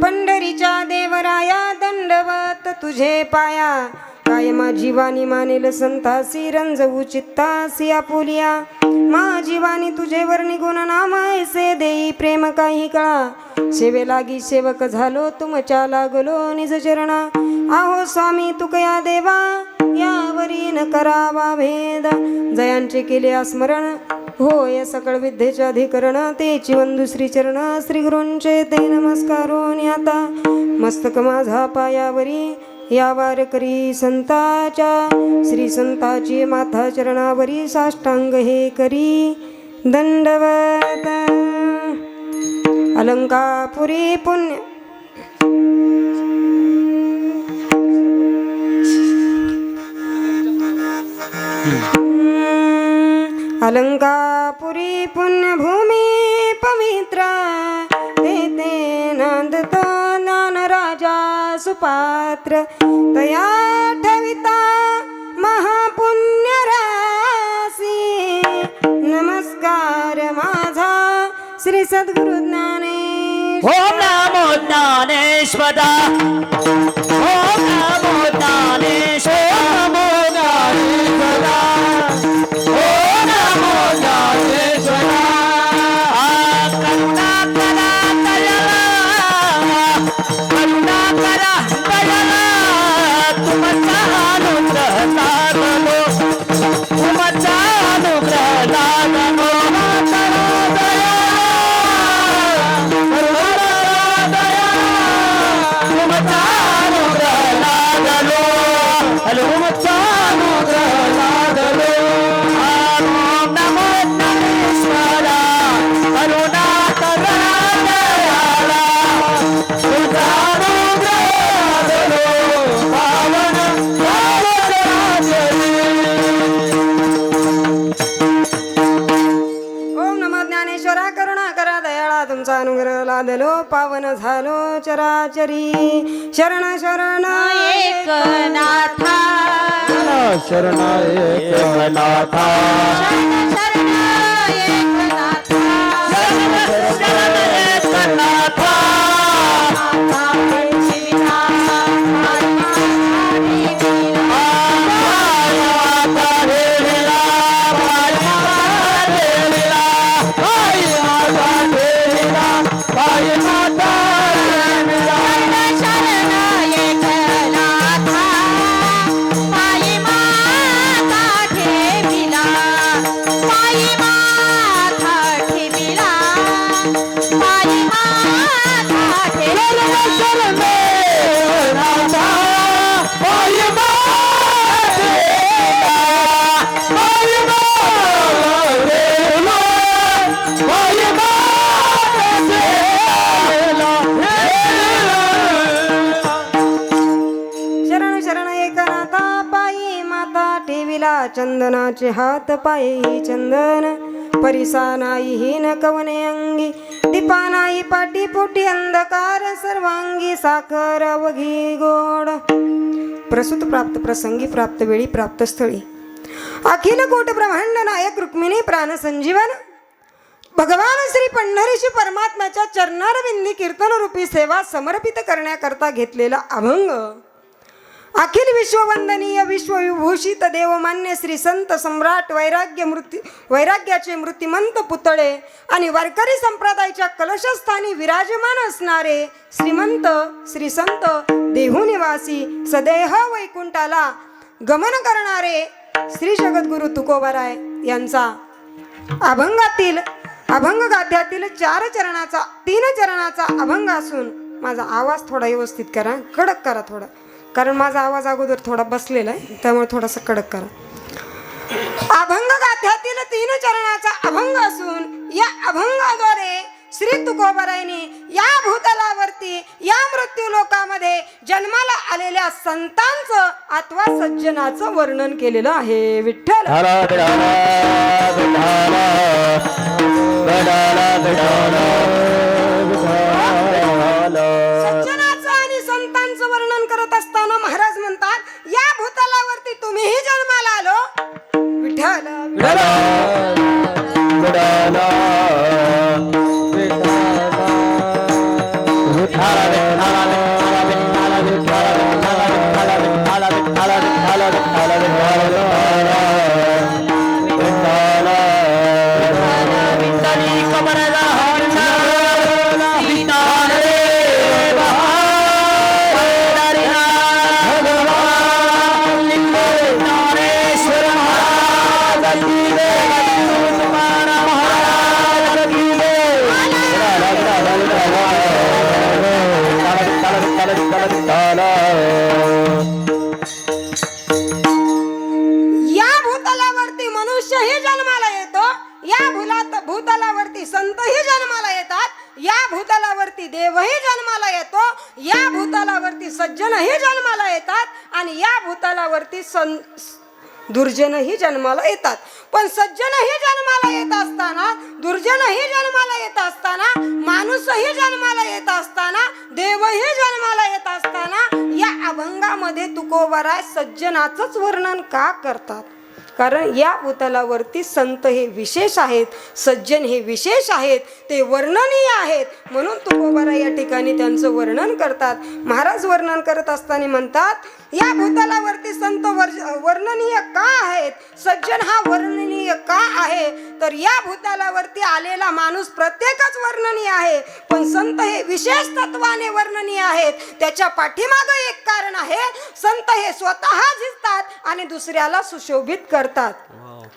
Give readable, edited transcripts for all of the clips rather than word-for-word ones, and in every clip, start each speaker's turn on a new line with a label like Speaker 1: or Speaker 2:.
Speaker 1: पंढरीच्या देवराया दंडवत तुझे पाया कायमा जीवानी मानेल संतासी रंजवू चित्तासी आपुलिया मा जीवानी तुझे वर्णी गुण नाम ऐसे देई प्रेम काही कळा सेवे लागी सेवक झालो तुमच्या लागलो निज चरणा आहो स्वामी तुकया देवा यावरी न करावा भेद जयांचे केले स्मरण होय सकळ विद्येचे अधिकरण तेची वंदू श्री चरण श्री गुरूंचे ते नमस्कारोनी आता मस्तक माझा पायावरी या वारकरी संताच्या श्री संताची माथा चरणावरी साष्टांग हे करी दंडवत अलंकापुरी पुण्य अलंकापुरी पुण्यभूमी पवित्र तेथे नांदतो ज्ञान राजा सुपात्र तया ठविता महापुण्य रासी नमस्कार माझा श्री सद्गुरु ज्ञानेश
Speaker 2: ओम नमो ज्ञानेश्वरा ओम नमो ज्ञानेश ओम नमो ज्ञानेश्वरा ओम नमो ज्ञानेश्वरा करुणा करा दयाला तुमचा अनुग्रह लागलो तुमचा अनुग्रह लागलो
Speaker 1: तुमचा अनुग्रह लादलो पावन झालो चराचरी शरण शरण
Speaker 2: एकनाथा
Speaker 3: शरण एकनाथा
Speaker 2: शरण एकनाथा शरण एकनाथा
Speaker 1: चंदनाचे हात पायी चंदन परिसा नाही हीन कवने अंगी दीपा नाही पाटी पोटी अंधकार सर्वांगी साखर अवघी गोड प्रसूत प्राप्त प्रसंगी प्राप्त वेळी प्राप्त स्थळी अखिल कोट ब्रह्मांड नायक रुक्मिणी प्राण संजीवन भगवान श्री पंढरीशी परमात्म्याच्या चरणारविंदी कीर्तन रूपी सेवा समर्पित करण्याकरता घेतलेला अभंग अखिल विश्ववंदनीय विश्वविभूषित देवमान्य श्री संत सम्राट वैराग्याचे मूर्तिमंत पुतळे आणि वारकरी संप्रदायाच्या कलशस्थानी विराजमान असणारे श्रीमंत श्री संत देहुनिवासी सदेह वैकुंठाला गमन करणारे श्री जगद्गुरु तुकोबाराय यांचा अभंग गाद्यातील 3 चरणाचा अभंग असून माझा आवाज थोडा व्यवस्थित करा, कडक करा थोडा, कारण माझा आवाज अगोदर थोडा बसलेला आहे त्यामुळे थोडासा कडक करा। अभंग गाथ्यातील 3 चरणाचा अभंग असून या अभंगाद्वारे श्री तुकोबारायांनी या भूतलावरती या मृत्यू लोकामध्ये जन्माला आलेल्या संतांचं अथवा सज्जनाचं वर्णन केलेलं आहे। विठ्ठल सज्जनाचं आणि संतांचं वर्णन करत असताना महाराज म्हणतात या भूतलावरती तुम्हीही जन्माला आलो विठ्ठल या भूतलावरती मनुष्यही जन्माला येतो, या भूतलावरती संतही जन्माला येतात, या भूतलावरती देवही जन्माला येतो, या भूतलावरती सज्जनही जन्माला येतात आणि या भूतलावरती दुर्जनही जन्माला येतात. पण सज्जनही जन्माला येत असताना, दुर्जनही जन्माला येत असताना, माणूसही जन्माला येत असताना, देवही जन्माला येत असताना या अभंगामध्ये तुकोबाराय सज्जनाचंच वर्णन का करतात? कारण या भूतलावरती संत हे विशेष आहेत, सज्जन हे विशेष आहेत, ते वर्णनीय आहेत. म्हणून तुकोबाराय या ठिकाणी त्यांचं वर्णन करतात. महाराज वर्णन करत असताना म्हणतात, या भूतलावरती संत वर्णनीय का आहेत, सज्जन हा वर्णनीय का आहे? तर या भूतलावरती आलेला माणूस प्रत्येकच वर्णनीय आहे, पण संत हे विशेष तत्वाने वर्णनीय आहेत. त्याच्या पाठीमागे एक कारण आहे, संत हे स्वतः झिजतात आणि दुसऱ्याला सुशोभित करतात.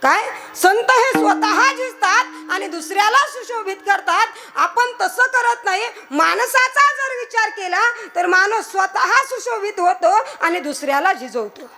Speaker 1: काय? संत हे स्वतः झिजतात आणि दुसऱ्याला सुशोभित करतात. आपण तसं करत नाही. माणसाचा जर विचार केला तर माणूस स्वतः सुशोभित होतो आणि दुसऱ्याला झिजवतो.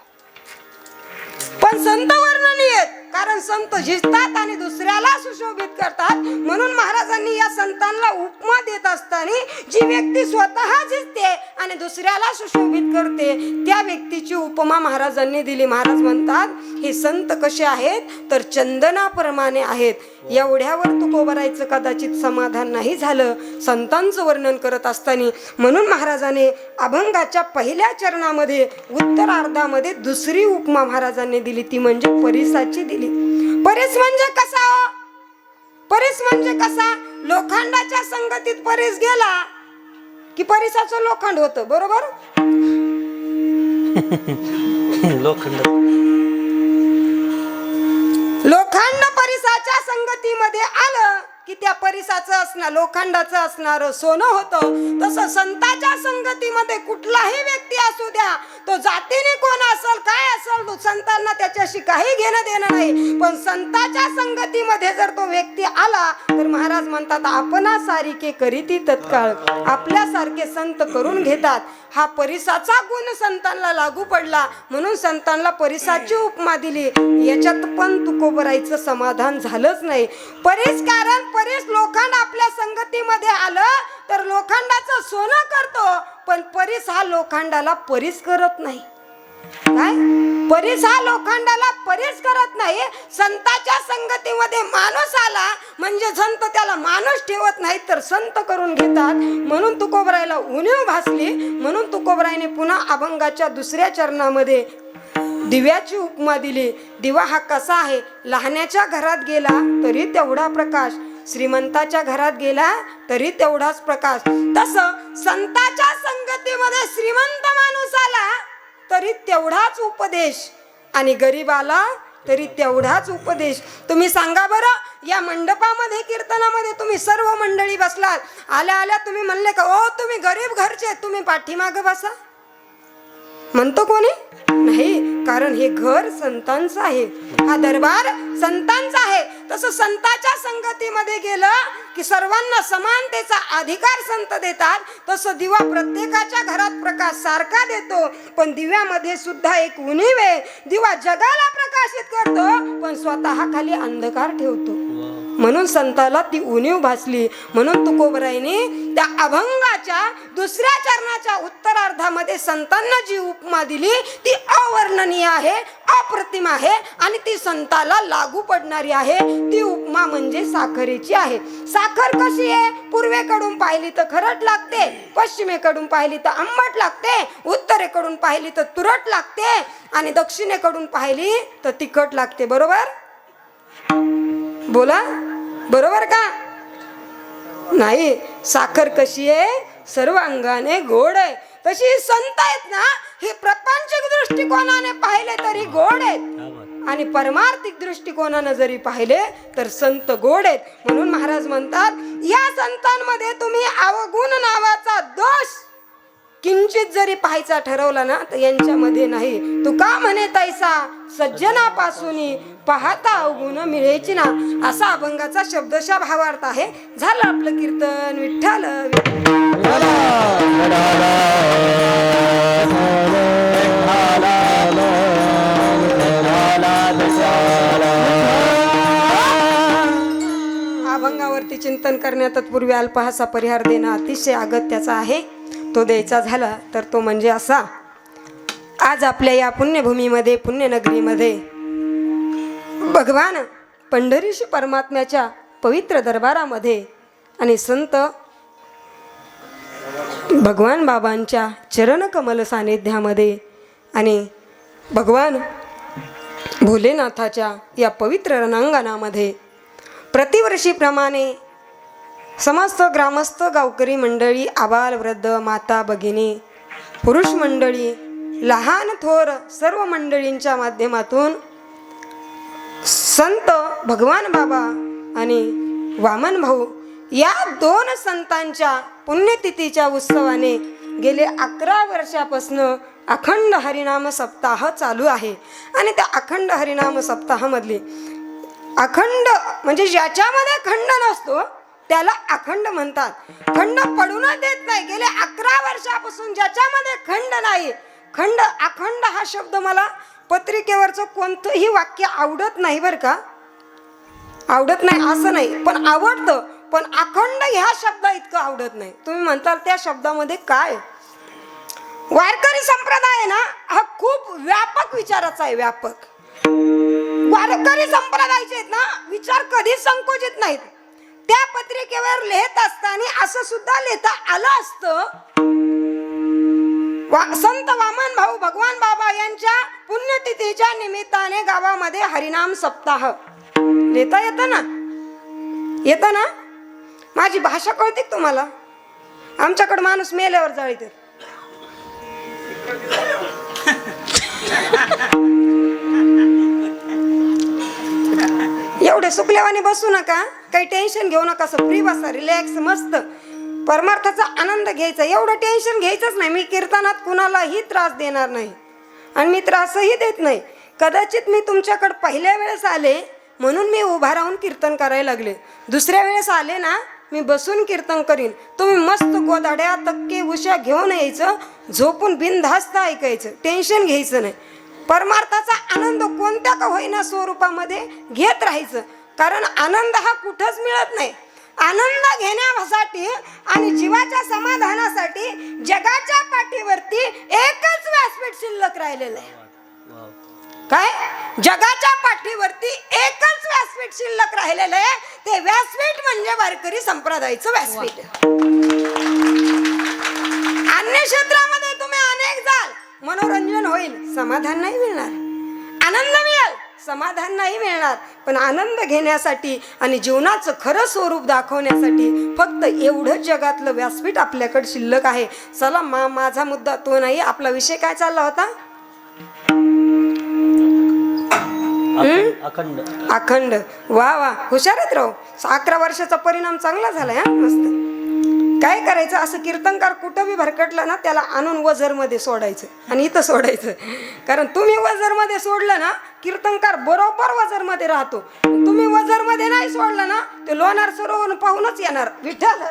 Speaker 1: पण संत वर्णनीय आहेत, कारण संत झिजतात आणि दुसऱ्याला सुशोभित करतात. म्हणून महाराजांनी या संतांना उपमा देत असताना जी व्यक्ती स्वतः झिजते आणि दुसऱ्याला सुशोभित करते त्या व्यक्तीची उपमा महाराजांनी दिली. महाराज म्हणतात, हे संत कसे आहेत तर चंदनाप्रमाणे आहेत. एवढ्यावर तुकोबारायचं कदाचित समाधान नाही झालं संतांचं वर्णन करत असताना. म्हणून महाराजांनी अभंगाच्या पहिल्या चरणामध्ये उत्तरार्धामध्ये दुसरी उपमा महाराजांनी दिली, ती म्हणजे परिसाची दिली. परिस म्हणजे कसा? परिस म्हणजे कसा? लोखंडाच्या संगतीत परिस गेला की परिसाचं लोखंड होतं, बरोबर? लोखंड परिसाच्या संगतीमध्ये आलं की त्या परिसाचं असणार, लोखंडाचं असणार सोनं होतं. तसं संताच्या संगतीमध्ये कुठलाही व्यक्ती असू द्या, तो जातीने कोण असेल, काय असेल, तो संतांना त्याच्याशी काही घेणं देणं नाही. पण संताच्या संगतीमध्ये जर तो व्यक्ती आला तर महाराज म्हणतात, आपणा सारिके करीती तत्काळ, आपल्यासारखे संत करून घेतात. हा परिसाचा गुण संतांना लागू पडला म्हणून संतांना परिसाची उपमा दिली. याच्यात पण तुकोबारायचं समाधान झालंच नाही. परिस, कारण परिस लोखंड आपल्या संगतीमध्ये आलं तर लोखंडाचं सोनं करतो, पण परिस हा लोखंडाला परिस करत नाही. काय? परिस हा लोखंडाला परिस करत नाही. संताच्या संगतीमध्ये माणूस आला म्हणजे संत त्याला माणूस ठेवत नाही तर संत करून घेतात. म्हणून तुकोबारायला उणीव भासली. म्हणून तुकोबारायने पुन्हा अभंगाच्या दुसऱ्या चरणामध्ये दिव्याची उपमा दिली. दिवा हा कसा आहे? लहानाच्या घरात गेला तरी तेवढा प्रकाश, श्रीमंताच्या घरात गेला तरी तेवढाच प्रकाश. तसं संताच्या संगतीमध्ये श्रीमंत माणूस आला तरी तेवढाच उपदेश आणि गरीब आला तरी तेवढाच उपदेश. तुम्ही सांगा बरं, या मंडपामध्ये कीर्तनामध्ये तुम्ही सर्व मंडळी बसलात, आल्या आल्या तुम्ही म्हणले का, ओ तुम्ही गरीब घरचे, तुम्ही पाठीमागे बसा? म्हणतो कोणी? नाही, कारण हे घर संतांचं आहे, हा दरबार संतांचा आहे. तसं संताच्या संगतीमध्ये गेलं की सर्वांना समानतेचा अधिकार संत देतात. तसं दिवा प्रत्येकाच्या घरात प्रकाश सारखा देतो, पण दिव्यामध्ये सुद्धा एक उणीव आहे. दिवा जगाला प्रकाशित करतो पण स्वतः खाली अंधकार ठेवतो. म्हणून संताला ती उणीव भासली. म्हणून तुकोबारायने त्या अभंगाच्या दुसऱ्या चरणाच्या उत्तरार्धामध्ये संतांना जी उपमा दिली ती अवर्णनीय आहे, अप्रतिम आहे आणि ती संताला लागू पडणारी आहे. ती उपमा म्हणजे साखरेची आहे. साखर कशी आहे? पूर्वेकडून पाहिली तर खरट लागते, पश्चिमेकडून पाहिली तर आंबट लागते, उत्तरेकडून पाहिली तर तुरट लागते आणि दक्षिणेकडून पाहिली तर तिखट लागते. बरोबर? बोला, बरोबर का? नाही. साखर कशी आहे? सर्वांगाने गोड आहे. तशी संत आहेत ना, हे प्रपंचिक दृष्टिकोनाने पाहिले तरी गोड आहेत आणि परमार्थिक दृष्टिकोनाने जरी पाहिले तर संत गोड आहेत. म्हणून महाराज म्हणतात, या संतांमध्ये तुम्ही अवगुण नावाचा दोष किंचित जरी पाहायचा ठरवला ना तर यांच्यामध्ये नाही. तू का म्हणे तैसा सज्जनापासून पाहता अवगुण मिळेची ना, असा अभंगाचा शब्दशः भावार्थ आहे. झालं आपलं कीर्तन. विठ्ठल अभंगावरती चिंतन करण्यात तत्पूर्वी अल्पहासा परिहार देणं अतिशय अगत्याचा आहे. तो द्यायचा झाला तर तो म्हणजे असा, आज आपल्या या पुण्यभूमीमध्ये, पुण्यनगरीमध्ये भगवान पंढरीशी परमात्म्याच्या पवित्र दरबारामध्ये आणि संत भगवान बाबांच्या चरणकमल सानिध्यामध्ये आणि भगवान भोलेनाथाच्या या पवित्र रणांगणामध्ये प्रतिवर्षीप्रमाणे समस्त ग्रामस्थ गावकरी मंडळी, आबाल वृद्ध, माता भगिनी, पुरुष मंडळी, लहान थोर सर्व मंडळींच्या माध्यमातून संत भगवान बाबा आणि वामन भाऊ या दोन संतांच्या पुण्यतिथीच्या उत्सवाने गेले 11 वर्षापासून अखंड हरिनाम सप्ताह चालू आहे. आणि त्या अखंड हरिनाम सप्ताहामधली अखंड म्हणजे ज्याच्यामध्ये खंड नसतो त्याला अखंड म्हणतात. खंड पडूनच देत नाही. गेले 11 वर्षापासून ज्याच्यामध्ये खंड नाही, खंड अखंड हा शब्द मला पत्रिकेवरचं कोणतंही वाक्य आवडत नाही बरं का. आवडत नाही असं नाही, पण आवडतं. पण अखंड ह्या शब्द इतकं आवडत नाही. तुम्ही म्हणताल त्या शब्दामध्ये काय? वारकरी संप्रदाय ना हा खूप व्यापक विचाराचा आहे. व्यापक वारकरी संप्रदायाचे आहेत ना विचार कधीच संकोचित नाहीत. त्या पत्रिकेवर लिहित असताना असं सुद्धा लिहिता आलं असतं, संत वामन भाऊ भगवान बाबा यांच्या पुण्यतिथीच्या निमित्ताने गावामध्ये हरिनाम सप्ताह लिहिता येतं ना. येतं ना. माझी भाषा कळते तुम्हाला. आमच्याकडे माणूस मेल्यावर जाळीत एवढे सुकल्यावाने बसू नका, काही टेन्शन घेऊ नका. फ्री बसा, रिलॅक्स, मस्त परमार्थाचा आनंद घ्यायचा. एवढं टेन्शन घ्यायचंच नाही. मी कीर्तनात कुणालाही त्रास देणार नाही आणि मी त्रासही देत नाही. कदाचित मी तुमच्याकडे पहिल्या वेळेस आले म्हणून मी उभा राहून कीर्तन करायला लागले. दुसऱ्या वेळेस आले ना मी बसून कीर्तन करीन. तुम्ही मस्त गोदाड्या तक्के उशा घेऊन यायचं, झोपून बिनधास्त ऐकायचं, टेन्शन घ्यायचं नाही. परमार्थाचा आनंद कोणत्या का होईना स्वरूपामध्ये घेत राहायचं. कारण आनंद हा कुठंच मिळत नाही. आनंद घेण्यासाठी आणि जीवाच्या समाधानासाठी जगाच्या पाठीवरती एकच व्यासपीठ शिल्लक राहिलेलं आहे. काय? जगाच्या पाठीवरती एकच व्यासपीठ शिल्लक राहिलेलं आहे. ते व्यासपीठ म्हणजे वारकरी संप्रदायाचं व्यासपीठ. अन्य क्षेत्रामध्ये तुम्ही अनेक जाल, मनोरंजन होईल, समाधान नाही मिळणार. आनंद मिळेल, समाधान नाही मिळणार. पण आनंद घेण्यासाठी आणि जीवनाचं खरं स्वरूप दाखवण्यासाठी फक्त एवढं जगातलं व्यासपीठ आपल्याकडे शिल्लक आहे. चला माझा मुद्दा तो नाही. आपला विषय काय चालला होता?
Speaker 3: अखंड.
Speaker 1: अखंड. वा वा, हुशारच राहू. 11 वर्षाचा परिणाम चांगला झालाय हा. मस्त. काय करायचं, असं कीर्तनकार कुठं बी भरकटलं ना त्याला आणून वझरमध्ये सोडायचं आणि इथं सोडायचं. कारण तुम्ही वझरमध्ये सोडलं ना कीर्तनकार बरोबर वझरमध्ये राहतो. तुम्ही वझरमध्ये नाही सोडलं ना ते लोणार सरोवर पाहूनच येणार. विठ्ठल.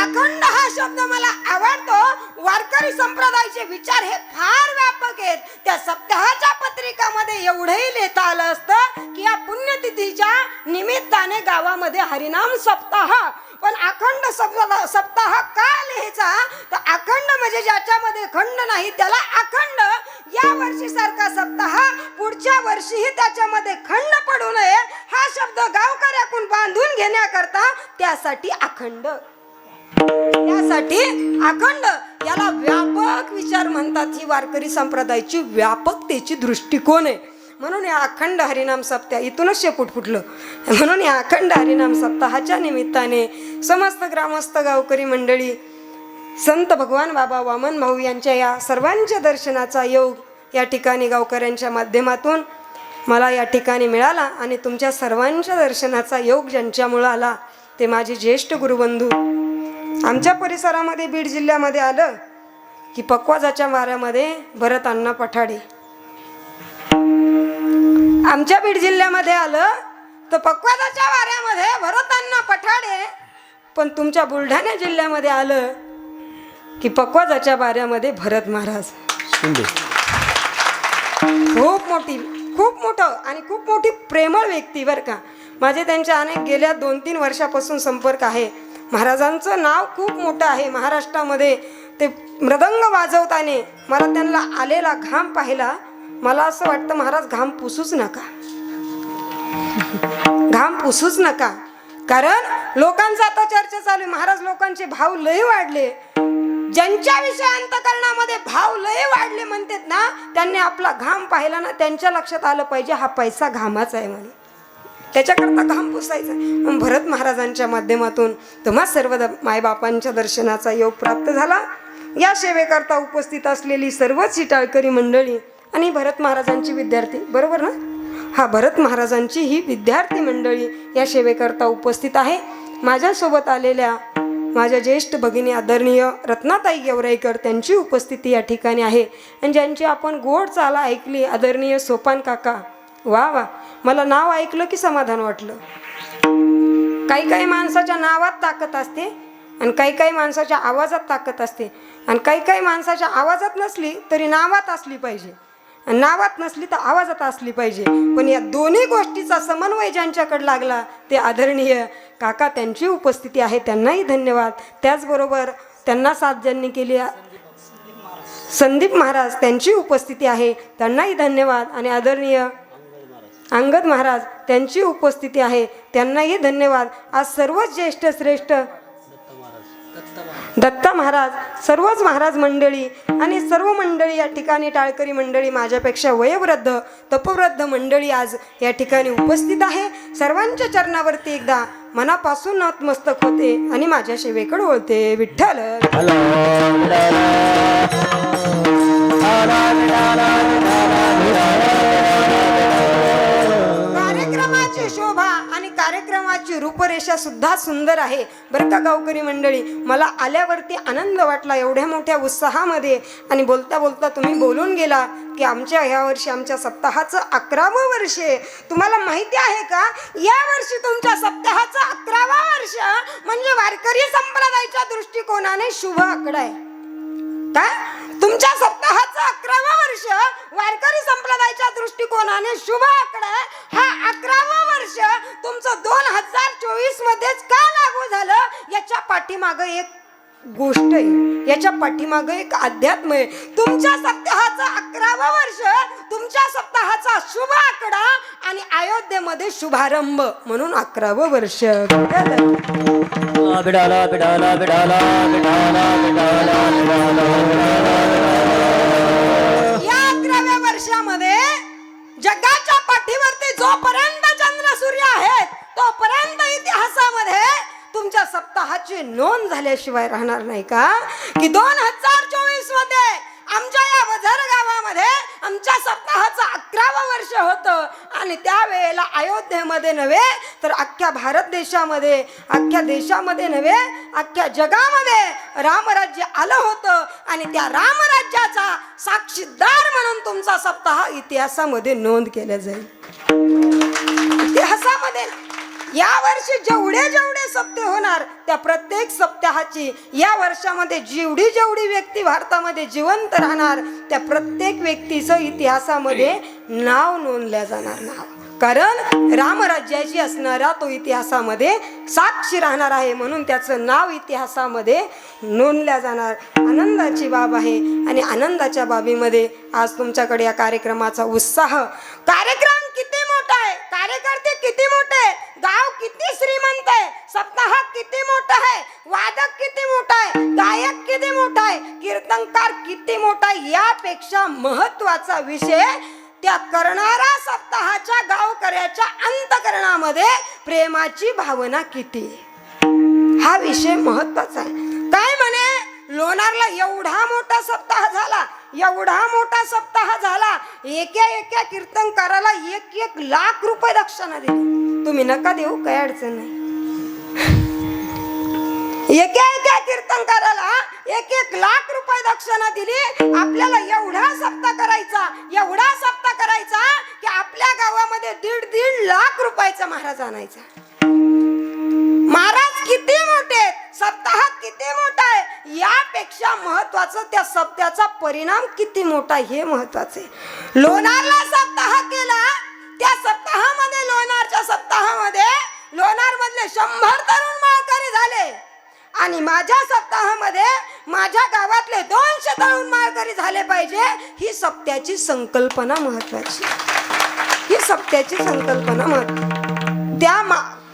Speaker 1: अखंड हा शब्द मला आवडतो. वारकरी संप्रदायाचे विचार हे फार व्यापक आहेत. त्या सप्ताहाच्या पत्रिकामध्ये एवढंही लिहिता आलं असतं की या पुण्यतिथीच्या निमित्ताने गावामध्ये हरिनाम सप्ताह. पण अखंड सप्ताह का लिहायचा? तर अखंड म्हणजे ज्याच्यामध्ये खंड नाही त्याला अखंड. या वर्षी सारखा सप्ताह पुढच्या वर्षीही त्याच्यामध्ये खंड पडू नये हा शब्द गावकऱ्याकडून बांधून घेण्याकरता त्यासाठी अखंड. त्यासाठी अखंड याला व्यापक विचार म्हणतात. ही वारकरी संप्रदायाची व्यापकतेची दृष्टिकोन आहे. म्हणून या अखंड हरिनाम सप्ताह इथूनच शेपूट फुटलं. म्हणून या अखंड हरिनाम सप्ताहाच्या निमित्ताने समस्त ग्रामस्थ गावकरी मंडळी, संत भगवान बाबा वामन भाऊ यांच्या या सर्वांच्या दर्शनाचा योग या ठिकाणी गावकऱ्यांच्या माध्यमातून मला या ठिकाणी मिळाला. आणि तुमच्या सर्वांच्या दर्शनाचा योग ज्यांच्यामुळं आला ते माझे ज्येष्ठ गुरुबंधू. आमच्या परिसरामध्ये बीड जिल्ह्यामध्ये आलं की पक्वाजाच्या वाऱ्यामध्ये भरत अण्णा पठाडे. आमच्या बीड जिल्ह्यामध्ये आलं तर पक्वाजाच्या वाऱ्यामध्ये भरत अण्णा पठाडे. पण तुमच्या बुलढाणा जिल्ह्यामध्ये आलं की पक्वाजाच्या वाऱ्यामध्ये भरत महाराज. खूप मोठं आणि खूप मोठी प्रेमळ व्यक्ती बरं का. माझे त्यांच्या अनेक गेल्या 2-3 वर्षापासून संपर्क आहे. महाराजांचं नाव खूप मोठं आहे महाराष्ट्रामध्ये. ते मृदंग वाजवताना मला त्यांना आलेला घाम पाहिला. मला असं वाटतं महाराज घाम पुसूच नका, घाम पुसूच नका. कारण लोकांचं आता चर्चा चालू आहे, महाराज लोकांचे भाव लय वाढले. ज्यांच्या विषयी अंतकरणामध्ये भाव लय वाढले म्हणतात ना, त्यांनी आपला घाम पाहिला ना, त्यांच्या लक्षात आलं पाहिजे हा पैसा घामाचा आहे म्हणून, त्याच्याकरता घाम पुसायचा. मग भरत महाराजांच्या माध्यमातून तुम्हा सर्व मायबापांच्या दर्शनाचा योग प्राप्त झाला. या सेवेकरता उपस्थित असलेली सर्वच ही टाळकरी मंडळी आणि भरत महाराजांची विद्यार्थी, बरोबर ना, हा भरत महाराजांची ही विद्यार्थी मंडळी या सेवेकरता उपस्थित आहे. माझ्यासोबत आलेल्या माझ्या ज्येष्ठ भगिनी आदरणीय रत्नाताई गेवराईकर त्यांची उपस्थिती या ठिकाणी आहे. आणि ज्यांची आपण गोड चाला ऐकली आदरणीय सोपान काका. वा वा, मला नाव ऐकलं की समाधान वाटलं. काही माणसाच्या नावात ताकद असते आणि काही माणसाच्या आवाजात ताकद असते. आणि काही माणसाच्या आवाजात नसली तरी नावात असली पाहिजे, आणि नावात नसली तर आवाजात असली पाहिजे. पण या दोन्ही गोष्टीचा समन्वय ज्यांच्याकडे लागला ते आदरणीय काका, त्यांची उपस्थिती आहे, त्यांनाही धन्यवाद. त्याचबरोबर त्यांना साथ ज्यांनी केली संदीप महाराज, त्यांची उपस्थिती आहे, त्यांनाही धन्यवाद. आणि आदरणीय अंगद महाराज, त्यांची उपस्थिती आहे, त्यांनाही धन्यवाद. आज सर्वच ज्येष्ठ श्रेष्ठ दत्ता महाराज, सर्वच महाराज मंडळी आणि सर्व मंडळी या ठिकाणी, टाळकरी मंडळी, माझ्यापेक्षा वयोवृद्ध तपवृद्ध मंडळी आज या ठिकाणी उपस्थित आहे. सर्वांच्या चरणावरती एकदा मनापासून नतमस्तक होते आणि माझ्या सेवेकडे वळते. विठ्ठल कार्यक्रमाची शोभा आणि कार्यक्रमाची रूपरेषा सुद्धा सुंदर आहे बरं का गावकरी मंडळी. मला आल्यावरती आनंद वाटला एवढ्या मोठ्या उत्साहामध्ये. आणि बोलता बोलता तुम्ही बोलून गेला की आमच्या ह्या वर्षी आमच्या सप्ताहाचं 11वं वर्ष आहे. तुम्हाला माहिती आहे का, या वर्षी तुमच्या सप्ताहाचं 11वं वर्ष म्हणजे वारकरी संप्रदायाच्या दृष्टिकोनाने शुभ आकडा आहे. काय तुमच्या सप्ताहाचं 11वं वर्ष वारकरी संप्रदायाच्या दृष्टिकोनाने शुभ आकडा आहे. हा 11वं वर्ष तुमचं 2024 मध्येच का लागू झालं याच्या पाठीमागं एक गोष्ट आहे, याच्या पाठीमागं एक अध्यात्म आहे. तुमच्या सप्ताहाचं 11वं वर्ष, तुमच्या सप्ताहाचा शुभ आकडा आणि अयोध्येमध्ये शुभारंभ म्हणून 11वं वर्ष.
Speaker 3: बिडाला बिडाला बिडाला बिडाला बिडाला
Speaker 1: या 11व्या वर्षामध्ये जगाच्या पाठीवरती जोपर्यंत चंद्र सूर्य आहेत तोपर्यंत इतिहासामध्ये तुमच्या सप्ताहाची नोंद झाल्याशिवाय राहणार नाही का, की 2024 मध्ये आमच्या या वझर गावामध्ये आमच्या सप्ताहाचं 11वं वर्ष होतं. आणि त्यावेळेला अयोध्येमध्ये नव्हे तर अख्ख्या भारत देशामध्ये, अख्ख्या देशामध्ये नव्हे अख्ख्या जगामध्ये रामराज्य आलं होतं. आणि त्या रामराज्याचा साक्षीदार म्हणून तुमचा सप्ताह इतिहासामध्ये नोंद केला जाईल. इतिहासामध्ये या वर्षी जेवढे सप्ते होणार त्या प्रत्येक सप्ताहाची, या वर्षामध्ये जेवढी व्यक्ती भारतामध्ये जिवंत राहणार त्या प्रत्येक व्यक्तीचं इतिहासामध्ये नाव नोंदल्या जाणार. नाव, कारण रामराज्याची असणारा तो इतिहासामध्ये साक्षी राहणार आहे म्हणून त्याचं नाव इतिहासामध्ये नोंदल्या जाणार. आनंदाची बाब आहे. आणि आनंदाच्या बाबीमध्ये आज तुमच्याकडे या कार्यक्रमाचा उत्साह, कार्यक्रम किती मोठा आहे, कार्यकर्ते किती मोठे, गाव किती श्रीमंत आहे, सप्ताह किती मोठा आहे, वादक किती मोठा आहे, गायक किती मोठा आहे, कीर्तनकार किती मोठा आहे, यापेक्षा महत्वाचा विषय त्या करणाऱ्या सप्ताहाच्या गावकऱ्याच्या अंतकरणामध्ये प्रेमाची भावना किती आहे? हा विषय महत्वाचा आहे. काय म्हणे, लोणारला एवढा मोठा सप्ताह झाला, एवढा मोठा सप्ताह झाला, एका कीर्तनकाराला 1 लाख रुपये दक्षिणा दिली. तुम्ही नका देऊ, काही अडचण नाही. एका कीर्तनकाराला 1 लाख रुपये दक्षिणा दिली. आपल्याला एवढा सप्ताह करायचा, एवढा सप्ताह करायचा की आपल्या गावामध्ये 1.5 लाख रुपयाचा महाराज आणायचा. महाराज किती मोठे, सप्ताह किती मोठा आहे, यापेक्षा महत्वाचं त्या सप्त्याचा परिणाम किती मोठा हे महत्वाचे. लोणारला सप्ताह केला, त्या सप्ताहामध्ये, लोणारच्या सप्ताहामध्ये लोणार मधले 100 तरुण माळकरी झाले आणि माझ्या सप्ताहामध्ये माझ्या गावातले 200 तरुण माळकरी झाले पाहिजे. ही सप्त्याची संकल्पना महत्वाची, ही सप्त्याची संकल्पना महत्वाची. त्या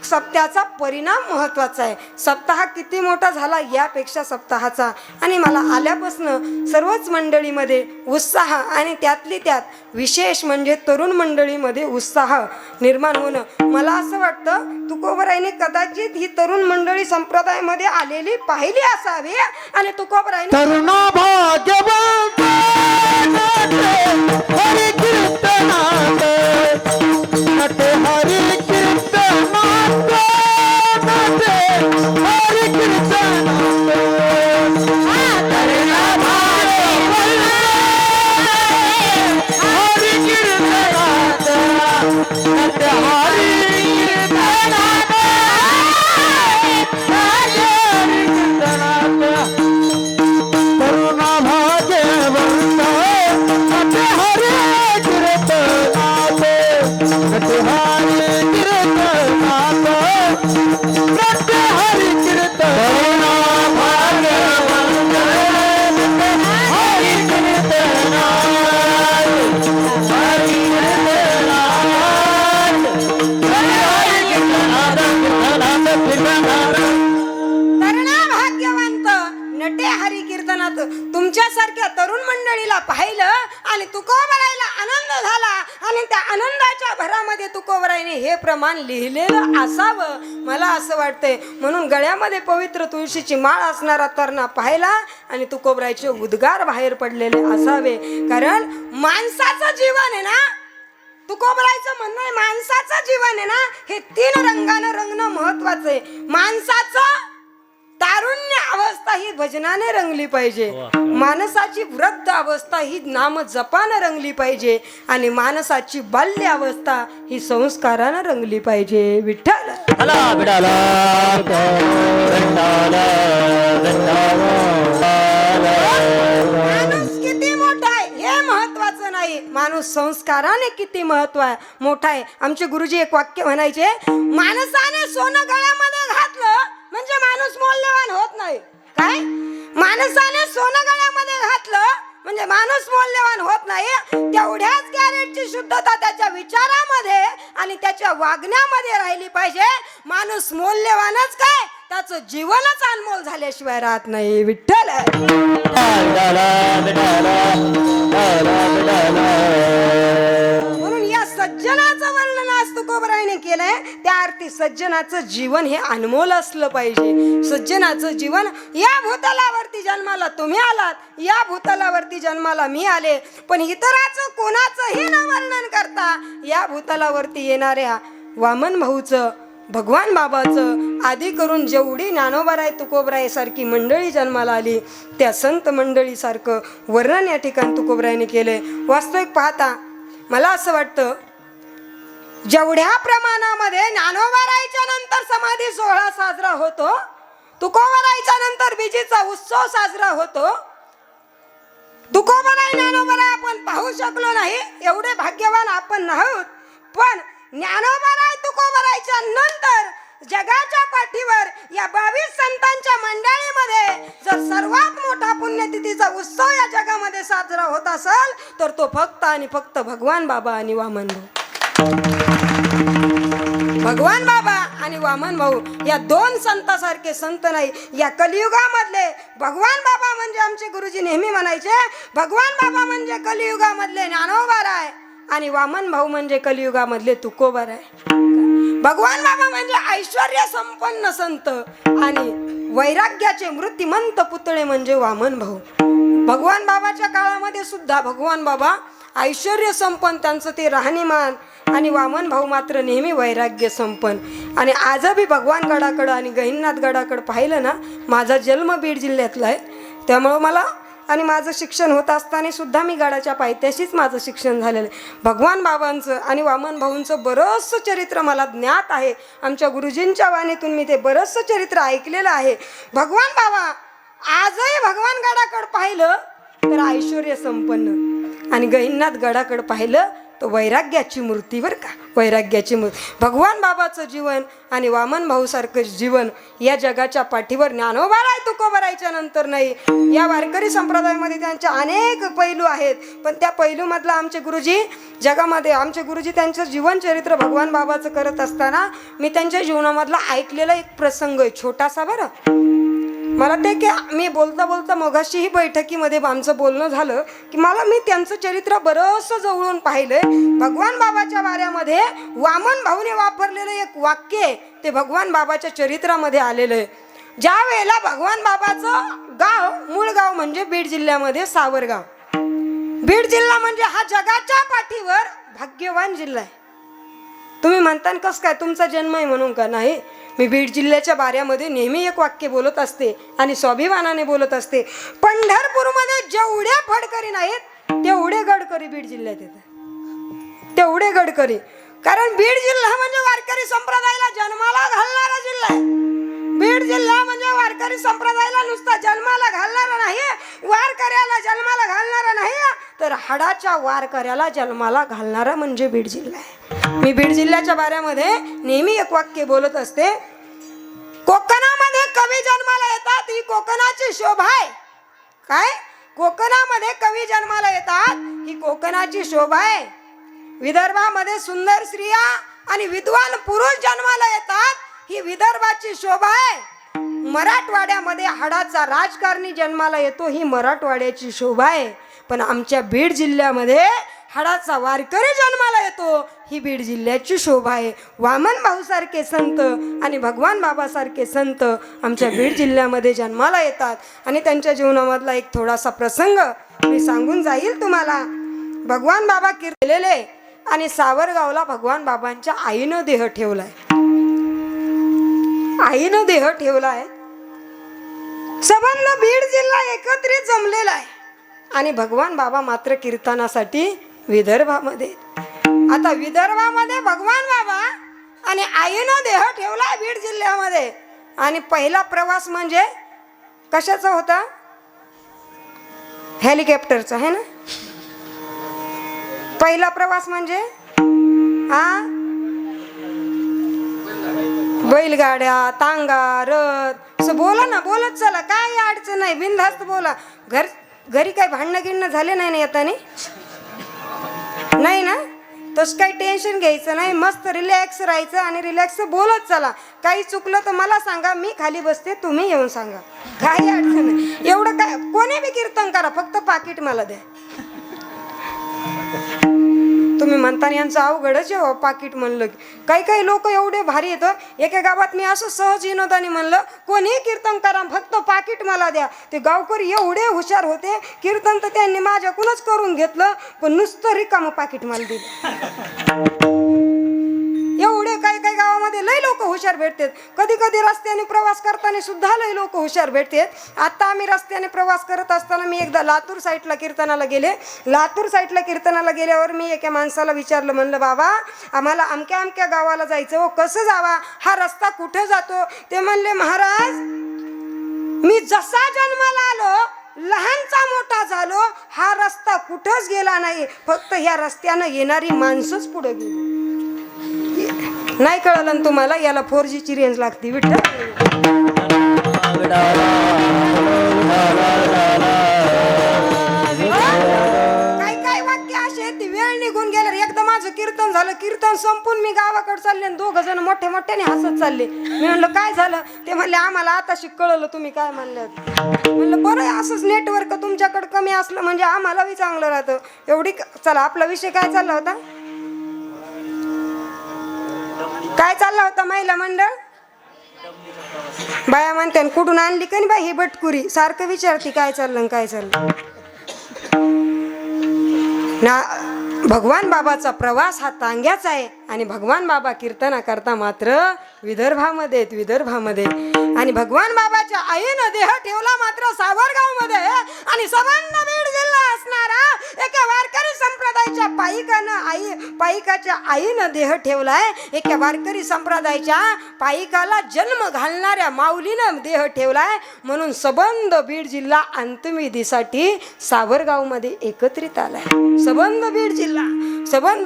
Speaker 1: सप्त्याचा परिणाम महत्वाचा आहे. सप्ताह किती मोठा झाला यापेक्षा सप्ताहाचा. आणि मला आल्यापासून सर्वच मंडळीमध्ये उत्साह आणि त्यातली त्यात विशेष म्हणजे तरुण मंडळीमध्ये उत्साह निर्माण होणं, मला असं वाटतं तुकोबराईने कदाचित ही तरुण मंडळी संप्रदायामध्ये आलेली पाहिली असावी. आणि तुकोबराईने
Speaker 2: तरुण भाग्यवंत हरी कीर्तनात नटे, हरी कीर्तनात नटे, हरी कीर्तनात तरुण भाग्यवंत हरी कीर्तनात नटे, हरी कीर्तनात हरी कीर्तनात तरुण भाग्यवंत नटे, हरी कीर्तनात नटे, हरी कीर्तनात नटे, हरी कीर्तन भाग्यवंत नटे, हरी कीर्तनात हरी कीर्तनात हरी कीर्तनात
Speaker 1: तरुणा भाग्यवंत नटे हरी कीर्तनात. तुमच्यासारख्या तरुण मंडळीला पाहिलं आणि तुकोबराईला आनंद झाला आणि त्या आनंदाच्या भरामध्ये तुकोबराईने हे प्रमाण लिहिलेलं असावं, मला असं वाटतंय. म्हणून गळ्यामध्ये पवित्र तुळशीची माळ असणारा तरणा पाहिला आणि तुकोबराईचे उद्गार बाहेर पडलेले असावे. कारण माणसाचं जीवन आहे ना, तुकोबराईचं म्हणणं आहे, माणसाचं जीवन आहे ना, हे 3 रंगानं रंगणं महत्वाचं आहे. माणसाचं तारुण्य अवस्था ही भजनाने रंगली पाहिजे, माणसाची वृद्ध अवस्था ही नाम जपानं रंगली पाहिजे आणि माणसाची बाल्य अवस्था ही संस्कारानं रंगली पाहिजे. विठ्ठल
Speaker 3: हला बिडाला
Speaker 1: माणूस किती मोठा आहे हे महत्वाचं नाही, माणूस संस्काराने किती मोठा आहे. आमचे गुरुजी एक वाक्य म्हणायचे, माणसाने सोनं गळ्यामध्ये घातलं म्हणजे माणूस मौल्यवान होत नाही. काय, माणसाने सोनं गळ्यामध्ये घातलं म्हणजे माणूस मौल्यवान होत नाही. तेवढ्याच कॅरेटची शुद्धता त्याच्या विचारामध्ये आणि त्याच्या वागण्यामध्ये राहिली पाहिजे. माणूस मौल्यवानच काय, त्याचं जीवनच अनमोल झाल्याशिवाय राहत नाही. विठ्ठल म्हणून या सज्जनाचं वर्णन आज तुकोबराईने केलंय. त्या अर्थी सज्जनाचं जीवन हे अनमोल असलं पाहिजे. सज्जनाचं जीवन, या भूतलावरती जन्माला तुम्ही आलात, या भूतलावरती जन्माला मी आले, पण इतराचं कोणाचंही न वर्णन करता या भूतलावरती येणाऱ्या वामन भाऊचं, भगवान बाबाचं, आदी करून जेवढी ज्ञानोबाराय तुकोबराय सारखी मंडळी जन्माला आली, त्या संत मंडळी सारखं वर्णन या ठिकाणी तुकोबरायने केलंय. वास्तविक पाहता मला असं वाटतं, जेवढ्या प्रमाणामध्ये ज्ञानोबारायच्या नंतर समाधी सोहळा साजरा होतो, तुकोबरायच्या नंतर बीजेचा उत्सव साजरा होतो, तुकोबराय ज्ञानोबाराय आपण पाहू शकलो नाही, एवढे भाग्यवान आपण नाहीत. पण ज्ञानोबाराय तुकोबरायच्या नंतर जगाच्या पाठीवर या 22 संतांच्या मंडळीमध्ये जर सर्वात मोठा पुण्यतिथीचा उत्सव या जगामध्ये साजरा होत असेल तर तो फक्त आणि फक्त भगवान बाबा आणि वामन भाऊ. भगवान बाबा आणि वामन भाऊ या 2 संतासारखे संत नाही या कलियुगामधले. भगवान बाबा म्हणजे आमचे गुरुजी नेहमी म्हणायचे, भगवान बाबा म्हणजे कलियुगामधले ज्ञानोबाराय आणि वामन भाऊ म्हणजे कलियुगामधले तुकोबर आहे. भगवान बाबा म्हणजे ऐश्वर्य संपन्न संत आणि वैराग्याचे मूर्तिमंत पुतळे म्हणजे वामन भाऊ. भगवान बाबाच्या काळामध्ये सुद्धा भगवान बाबा ऐश्वर्य संपन्न त्यांचं ते राहणीमान आणि वामन भाऊ मात्र नेहमी वैराग्य संपन्न. आणि आजही भगवान गडाकडं आणि गहिनीनाथ गडाकडं पाहिलं ना, माझा जन्म बीड जिल्ह्यातला आहे, त्यामुळं मला आणि माझं शिक्षण होत असताना सुद्धा मी गडाच्या पायथ्याशीच माझं शिक्षण झालेलं आहे. भगवान बाबांचं आणि वामन भाऊंचं बरंचसं चरित्र मला ज्ञात आहे. आमच्या गुरुजींच्या वाणीतून मी ते बरंचसं चरित्र ऐकलेलं आहे. भगवान बाबा आजही भगवान गडाकडं पाहिलं तर ऐश्वर्य संपन्न आणि गहिनीनाथ गडाकडं पाहिलं तर वैराग्याची मूर्ती, बरं का, वैराग्याची मूर्ती. भगवान बाबाचं जीवन आणि वामन भाऊसारखं जीवन या जगाच्या पाठीवर ज्ञानोबाराय तुकोबारायच्या नंतर नाही. या वारकरी संप्रदायामध्ये त्यांचे अनेक पैलू आहेत, पण त्या पैलूमधला आमचे गुरुजी जगामध्ये आमचे गुरुजी त्यांचं जीवनचरित्र भगवान बाबाचं करत असताना मी त्यांच्या जीवनामधला ऐकलेला एक प्रसंग आहे छोटासा. बरं, मला ते की मी बोलता बोलता मगाशीही बैठकीमध्ये आमचं बोलणं झालं की मी त्यांचं चरित्र बरंचसं जवळून पाहिलंय. भगवान बाबाच्या वाऱ्यामध्ये वामन भाऊने वापरलेलं एक वाक्य ते भगवान बाबाच्या चरित्रामध्ये आलेलं आहे. ज्या वेळेला भगवान बाबाचं गाव मूळ गाव म्हणजे बीड जिल्ह्यामध्ये सावरगाव. बीड जिल्हा म्हणजे हा जगाच्या पाठीवर भाग्यवान जिल्हा आहे. तुम्ही म्हणता कसं काय तुमचा जन्म आहे म्हणून का? नाही, मी बीड जिल्ह्याच्या बाऱ्यामध्ये नेहमी एक वाक्य बोलत असते आणि स्वाभिमानाने बोलत असते. पंढरपूरमध्ये जेवढे फडकरी नाहीत तेवढे गडकरी बीड जिल्ह्यात येतात, तेवढे गडकरी. कारण बीड जिल्हा म्हणजे वारकरी संप्रदायाला जन्माला घालणारा जिल्हा आहे. बीड जिल्हा म्हणजे वारकरी संप्रदायाला नुसता जन्माला घालणारा नाही, वारकऱ्याला जन्माला घालणारा नाही, तर हाडाच्या वारकऱ्याला जन्माला घालणारा म्हणजे बीड जिल्हा आहे. मी बीड जिल्ह्याच्या बाऱ्यामध्ये नेहमी एक वाक्य बोलत असते. कोकणामध्ये कवी जन्माला येतात ही कोकणाची शोभा आहे. काय? कोकणामध्ये कवी जन्माला येतात ही कोकणाची शोभा आहे. विदर्भामध्ये सुंदर स्त्रिया आणि विद्वान पुरुष जन्माला येतात ही विदर्भाची शोभा आहे. मराठवाड्यामध्ये हाडाचा राजकारणी जन्माला येतो ही मराठवाड्याची शोभा आहे. पण आमच्या बीड जिल्ह्यामध्ये हाडाचा वारकरी जन्माला येतो ही बीड जिल्ह्याची शोभा आहे. वामन भाऊसारखे संत आणि भगवान बाबासारखे संत आमच्या बीड जिल्ह्यामध्ये जन्माला येतात. आणि त्यांच्या जीवनामधला एक थोडासा प्रसंग मी सांगून जाईल तुम्हाला. भगवान बाबा केलेले आणि सावरगावला भगवान बाबांच्या आईनं देह ठेवलाय. आईनं देह ठेवलाय. संबंध बीड जिल्हा एकत्रित जमलेला आहे आणि भगवान बाबा मात्र कीर्तनासाठी विदर्भामध्ये. आता विदर्भामध्ये भगवान बाबा आणि आईनं देह ठेवलाय बीड जिल्ह्यामध्ये. आणि पहिला प्रवास म्हणजे कशाचा होता? हेलिकॉप्टरचा आहे ना. पहिला प्रवास म्हणजे बैलगाड्या, तांगा, रथ, असं बोला ना, बोलत चला, काही अडचण नाही, बिनधास्त बोला. घरी काही भांडणं गिणणं झाले नाही ना येतानी? नाही ना, तसं काही टेन्शन घ्यायचं नाही, मस्त रिलॅक्स राहायचं आणि रिलॅक्स बोलत चला. काही चुकलं तर मला सांगा, मी खाली बसते, तुम्ही येऊन सांगा, काही अडचण नाही. एवढं काय, कोणी बी कीर्तन करा, फक्त पाकिट मला द्या. तुम्ही म्हणता यांचं अवघडच आहे पाकिट म्हणलं की. काही काही लोक एवढे भारी येतं. एका गावात मी असं सहज विनोदाने म्हणलं कोणी कीर्तन करा फक्त पाकिट मला द्या. ते गावकरी एवढे हुशार होते, कीर्तन तर त्यांनी माझ्याकडूनच करून घेतलं, पण नुसतं रिकामं पाकिट मला दिलं. एवढे काही काही गावामध्ये लई लोक हुशार भेटतात. कधी कधी रस्त्याने प्रवास करताना सुद्धा लई लोक हुशार भेटतात. आता आम्ही रस्त्याने प्रवास करत असताना मी एकदा लातूर साईडला कीर्तनाला गेले. लातूर साईडला कीर्तनाला गेल्यावर मी एका माणसाला विचारलं, म्हणलं बाबा आम्हाला अमक्या अमक्या गावाला जायचं, हो कसं जावा, हा रस्ता कुठे जातो? ते म्हणले महाराज मी जसा जन्माला आलो लहानचा मोठा झालो, हा रस्ता कुठंच गेला नाही, फक्त ह्या रस्त्यानं येणारी माणसंच पुढे गेली. नाही कळलं ना तुम्हाला? याला 4G ची रेंज लागते. विठ्ठल काय काय वाक्य असे ती वेळ निघून गेल्यावर. एकदा माझं कीर्तन झालं कीर्तन संपून मी गावाकडे चालले आणि 2 जण मोठे मोठ्याने हसत चालले. मी म्हणलं काय झालं? ते म्हणले आम्हाला आताशी कळलं तुम्ही काय म्हणलं. म्हणलं बरं आहे, असंच नेटवर्क तुमच्याकडे कमी असलं म्हणजे आम्हाला बी चांगलं राहतं. एवढी चला, आपला विषय काय चालला होता? काय चालला होता? महिला मंडळ. बाया म्हणते कुठून आणली का नाही बाई ही बटकुरी, सारखं विचारती काय चाललं काय चाललं ना. भगवान बाबाचा प्रवास हा तांग्याचा आहे आणि भगवान बाबा कीर्तना करता मात्र विदर्भामध्ये आहेत, विदर्भामध्ये. आणि भगवान बाबाच्या आईनं देह ठेवला मात्र सावरगाव मध्ये आणि संबंध बीड जिल्हा असणारा एका वारकरी संप्रदायाच्या पायिकाच्या आईनं देह ठेवलाय. एका वारकरी संप्रदायाच्या पायिकाला जन्म घालणाऱ्या माऊलीनं देह ठेवलाय. म्हणून संबंध बीड जिल्हा अंत्यविधीसाठी सावरगाव मध्ये एकत्रित आलाय. संबंध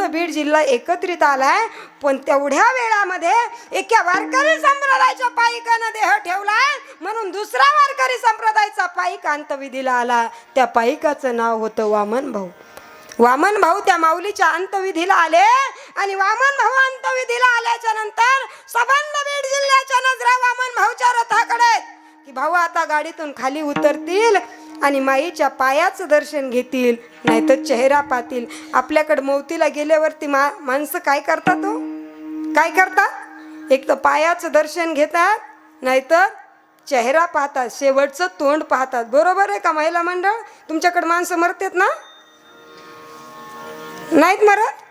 Speaker 1: बीड जिल्हा एकत्रित आलाय. पण तेवढ्या वेळामध्ये एका वारकरी संप्रदायाच्या पायिकानं देह ठेवलाय म्हणून दुसरा वारकरी संप्रदायाचा पायिक अंतविधीला आला. त्या पायिकाचं नाव होतं वामन भाऊ. वामन भाऊ त्या माऊलीच्या अंतविधीला आले आणि वामन भाऊ अंतविधीला आल्याच्या नंतर संबंध बीड जिल्ह्याच्या नजरा वामन भाऊच्या रथाकडे की भाऊ आता गाडीतून खाली उतरतील आणि माईच्या पायाचं दर्शन घेतील, नाहीतर चेहरा पाहतील. आपल्याकडे मौतीला गेल्यावरती माणसं काय करतात हो? काय करतात? एक तर पायाचं दर्शन घेतात, नाहीतर चेहरा पाहतात, शेवटचं तोंड पाहतात. बरोबर आहे का महिला मंडळ? तुमच्याकडे माणसं मरतात ना? नाहीत मरत?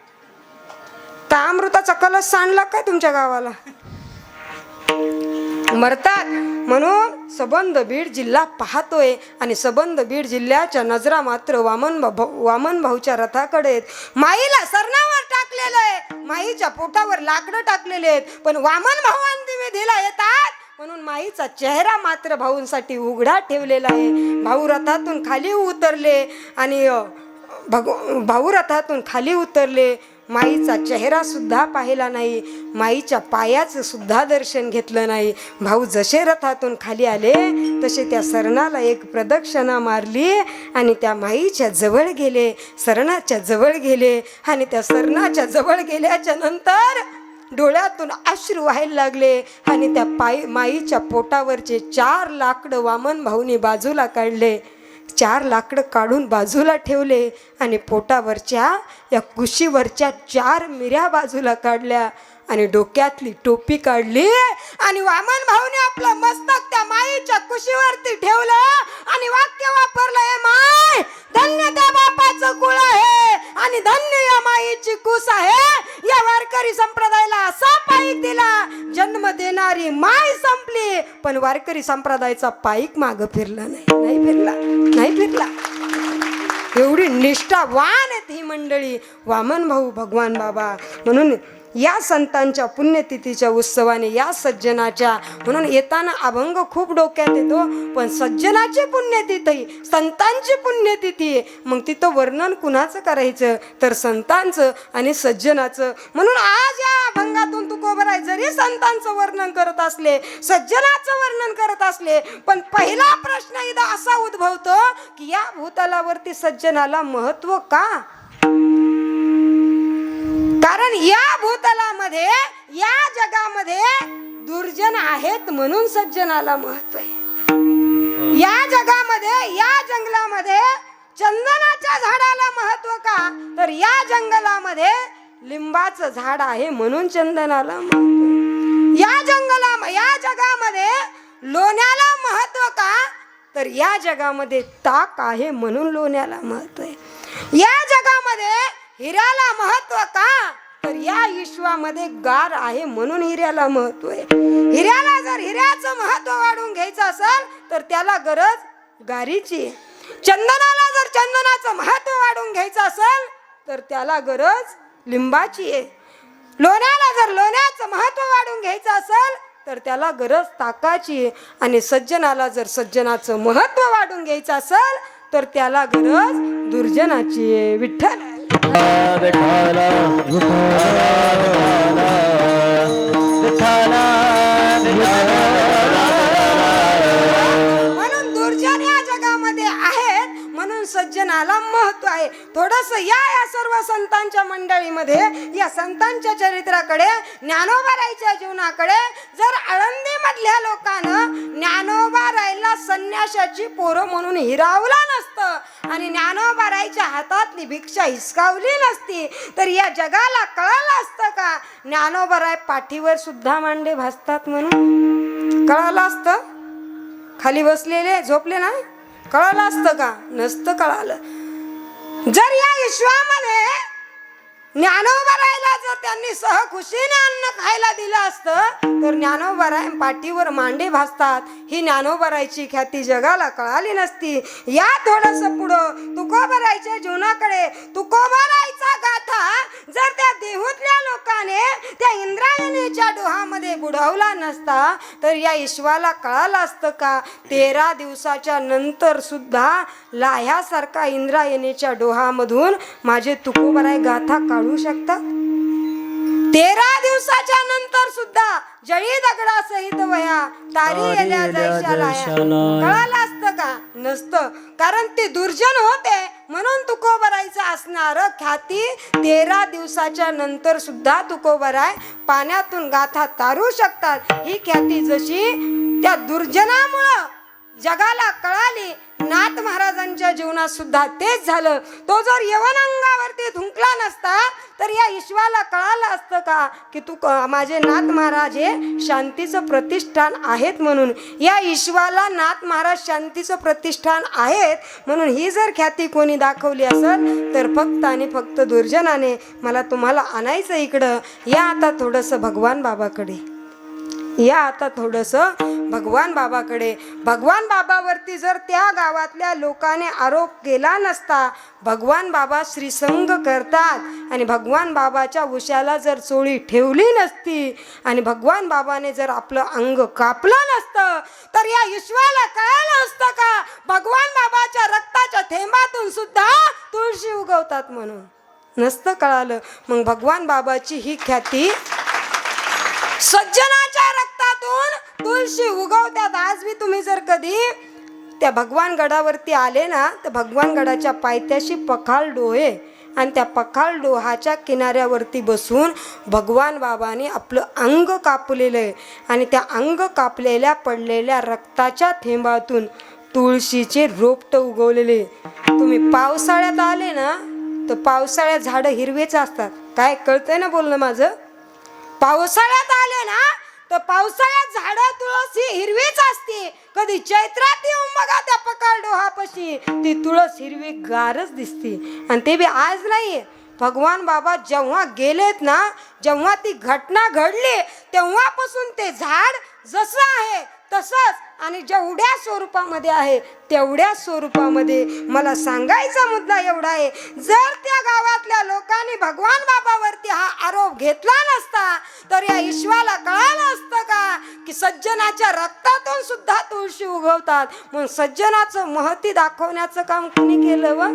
Speaker 1: तर अमृताचा कलश सांडला काय तुमच्या गावाला? मरतात. म्हणून संबंध बीड जिल्हा पाहतोय आणि संबंध बीड जिल्ह्याच्या नजरा मात्र वामन भाऊच्या रथाकडे आहेत. माईला सरणावर टाकलेलं आहे, माईच्या पोटावर लाकडं टाकलेले आहेत, पण वामन भाऊ अंत्यविधीला येतात म्हणून माईचा चेहरा मात्र भाऊंसाठी उघडा ठेवलेला आहे. भाऊ रथातून खाली उतरले आणि भाऊ रथातून खाली उतरले. माईचा चेहरा सुद्धा पाहिला नाही, माईच्या पायाचं सुद्धा दर्शन घेतलं नाही. भाऊ जसे रथातून खाली आले तसे त्या सरणाला एक प्रदक्षिणा मारली आणि त्या माईच्या जवळ गेले, सरणाच्या जवळ गेले. आणि त्या सरणाच्या जवळ गेल्याच्या नंतर डोळ्यातून अश्रू व्हायला लागले आणि त्या माईच्या पोटावरचे 4 लाकडं वामन भाऊनी बाजूला काढले. 4 लाकडं काढून बाजूला ठेवले आणि पोटावरच्या या कुशीवरच्या 4 मिऱ्या बाजूला काढल्या आणि डोक्यातली टोपी काढली आणि वामन भाऊने आपलं मस्तक त्या माईच्या कुशीवरती ठेवलं आणि वाक्य वापरलं, हे माय धन्य त्या बापाचं कुळ आहे आणि धन्य या माईची कुस आहे. या वारकरी संप्रदायाला असा पाईक दिला, जन्म देणारी माय संपली पण वारकरी संप्रदायाचा पाईक मागं फिरला नाही फिरला. एवढी निष्ठावान आहेत ही मंडळी, वामन भाऊ भगवान बाबा. म्हणून या संतांच्या पुण्यतिथीच्या उत्सवाने या सज्जनाच्या, म्हणून येताना अभंग खूप डोक्यात येतो, पण सज्जनाची पुण्यतिथी, संतांची पुण्यतिथी, मग तिथं वर्णन कुणाचं करायचं तर संतांचं आणि सज्जनाचं. म्हणून आज या अभंगातून तुकोबराय जरी संतांचं वर्णन करत असले, सज्जनाचं वर्णन करत असले, पण पहिला प्रश्न इथं असा उद्भवतो की या भूतलावरती सज्जनाला महत्व का? कारण या भूतलामध्ये, या जगामध्ये दुर्जन आहेत म्हणून सज्जनाला महत्व आहे. या जगामध्ये, या जंगलामध्ये चंदनाच्या झाडाला महत्व का? तर या जंगलामध्ये लिंबाचं झाड आहे म्हणून चंदनाला महत्व. या जगामध्ये लोण्याला महत्व का? तर या जगामध्ये ताक आहे म्हणून लोण्याला महत्व आहे. या जगामध्ये हिऱ्याला महत्व का? तर या विश्वामध्ये गार आहे म्हणून हिऱ्याला महत्व आहे. हिऱ्याला जर हिऱ्याचं महत्व वाढून घ्यायचं असेल तर त्याला गरज गारीची. चंदनाला जर चंदनाचं महत्व वाढून घ्यायचं असेल तर त्याला गरज लिंबाची आहे. लोण्याला जर लोण्याचं महत्व वाढून घ्यायचं असेल तर त्याला गरज ताकाची आहे. आणि सज्जनाला जर सज्जनाचं महत्व वाढून घ्यायचं असेल तर त्याला गरज दुर्जनाची आहे. विठ्ठल म्हणून दुर्जन या जगामध्ये आहेत म्हणून सज्जनाला महत्व आहे. आहे. थोडस या सर्व संतांच्या मंडळीमध्ये, या संतांच्या चरित्राकडे, ज्ञानोबा रायच्या जीवनाकडे. जर आळंदी मधल्या लोकांना ज्ञानोबा रायला संन्याशाची पोरं म्हणून हिरावला नसतं आणि ज्ञानोबा रायच्या हातातली भिक्षा हिसकावली नसती, तर या जगाला कळालं असतं का ज्ञानोबा राय पाठीवर सुद्धा मांडे भासतात म्हणून? कळालं असतं? खाली बसलेले झोपले ना, कळालं असतं का? नसतं कळालं. जर या विश्वामध्ये ज्ञानोबा रायला जर त्यांनी सहखुशीने अन्न खायला दिलं असतं, तर ज्ञानोबा राय पाठीवर मांडे भासतात ही ज्ञानोबा रायची ख्याती जगाला कळाली नसती. या थोडस पुढं तुकोबा रायच्या जीवनाकडे. तुकोबा रायचा गाथा जर त्या देहूतल्या लोकांनी त्या इंद्रायणीच्या डोहामध्ये बुडवला नसता, तर या ईश्वाला कळालं असतं का 13 दिवसाच्या नंतर सुद्धा लाह्यासारखा इंद्रायणीच्या डोहामधून माझे तुकोबा राय गाथा काढू शकतात? 13 दिवसाच्या नंतर सुद्धा जळी दगडा सहित वया तारी येल्या जैशा लाया. कळालं असतं का? नसतं. कारण ते दुर्जन होते म्हणून तुकोबा रायचं असणार ख्याती 13 दिवसाच्या नंतर सुद्धा तुकोबा राय पाण्यातून गाथा तारू शकतात. ही ख्याती जशी त्या दुर्जनामुळं जगाला कळाली, नाथ महाराजांच्या जीवनात सुद्धा तेच झालं. तो जर यवन अंगावरती थुंकला नसता, तर या ईश्वाला कळालं असतं का की तू माझे नाथ महाराज हे शांतीचं प्रतिष्ठान आहेत म्हणून? या ईश्वाला नाथ महाराज शांतीचं प्रतिष्ठान आहेत म्हणून ही जर ख्याती कोणी दाखवली असेल, तर फक्त आणि फक्त दुर्जनाने. मला तुम्हाला आणायचं इकडं. या आता थोडंसं भगवान बाबाकडे. या आता थोडंसं भगवान बाबाकडे. भगवान बाबावरती जर त्या गावातल्या लोकांनी आरोप केला नसता, भगवान बाबा श्रीसंग करतात आणि भगवान बाबाच्या उशाला जर चोळी ठेवली नसती आणि भगवान बाबाने जर आपलं अंग कापलं नसतं, तर या ईश्वाला कळालं असतं का भगवान बाबाच्या रक्ताच्या थेंबातून सुद्धा तुळशी उगवतात म्हणून? नसतं कळालं. मग भगवान बाबाची ही ख्याती सज्जनाच्या रक्तातून तुळशी उगवतात. आज भी तुम्ही जर कधी त्या भगवान गडावरती आले ना, तर भगवान गडाच्या पायथ्याशी पखाल डोहे आणि त्या पखाल डोहाच्या किनाऱ्यावरती बसून भगवान बाबाने आपलं अंग कापलेलं आहे आणि त्या अंग कापलेल्या पडलेल्या रक्ताच्या थेंबातून तुळशीचे रोपट उगवलेले. तुम्ही पावसाळ्यात आले ना, तर पावसाळ्यात झाडं हिरवेच असतात. काय कळतंय ना बोलणं माझं? पावसाळ्यात आले ना, तर पावसाळ्यात झाडं तुळस ही हिरवीच असते. कधी चैत्रात येऊन बघा त्या पकाळ डोहापाशी, ती तुळस हिरवी गारच दिसते. आणि ते बी आज नाही, भगवान बाबा जेव्हा गेलेत ना, जेव्हा ती घटना घडली तेव्हापासून ते झाड जसं आहे तसंच आणि जेवढ्या स्वरूपामध्ये आहे तेवढ्या स्वरूपामध्ये. मला सांगायचा मुद्दा एवढा आहे, जर त्या गावातल्या लोकांनी भगवान बाबावरती हा आरोप घेतला नसता, तर या ईश्वाला कळालं असतं का की सज्जनाच्या रक्तातून सुद्धा तुळशी उगवतात. मग सज्जनाचं महती दाखवण्याचं काम कुणी केलं? व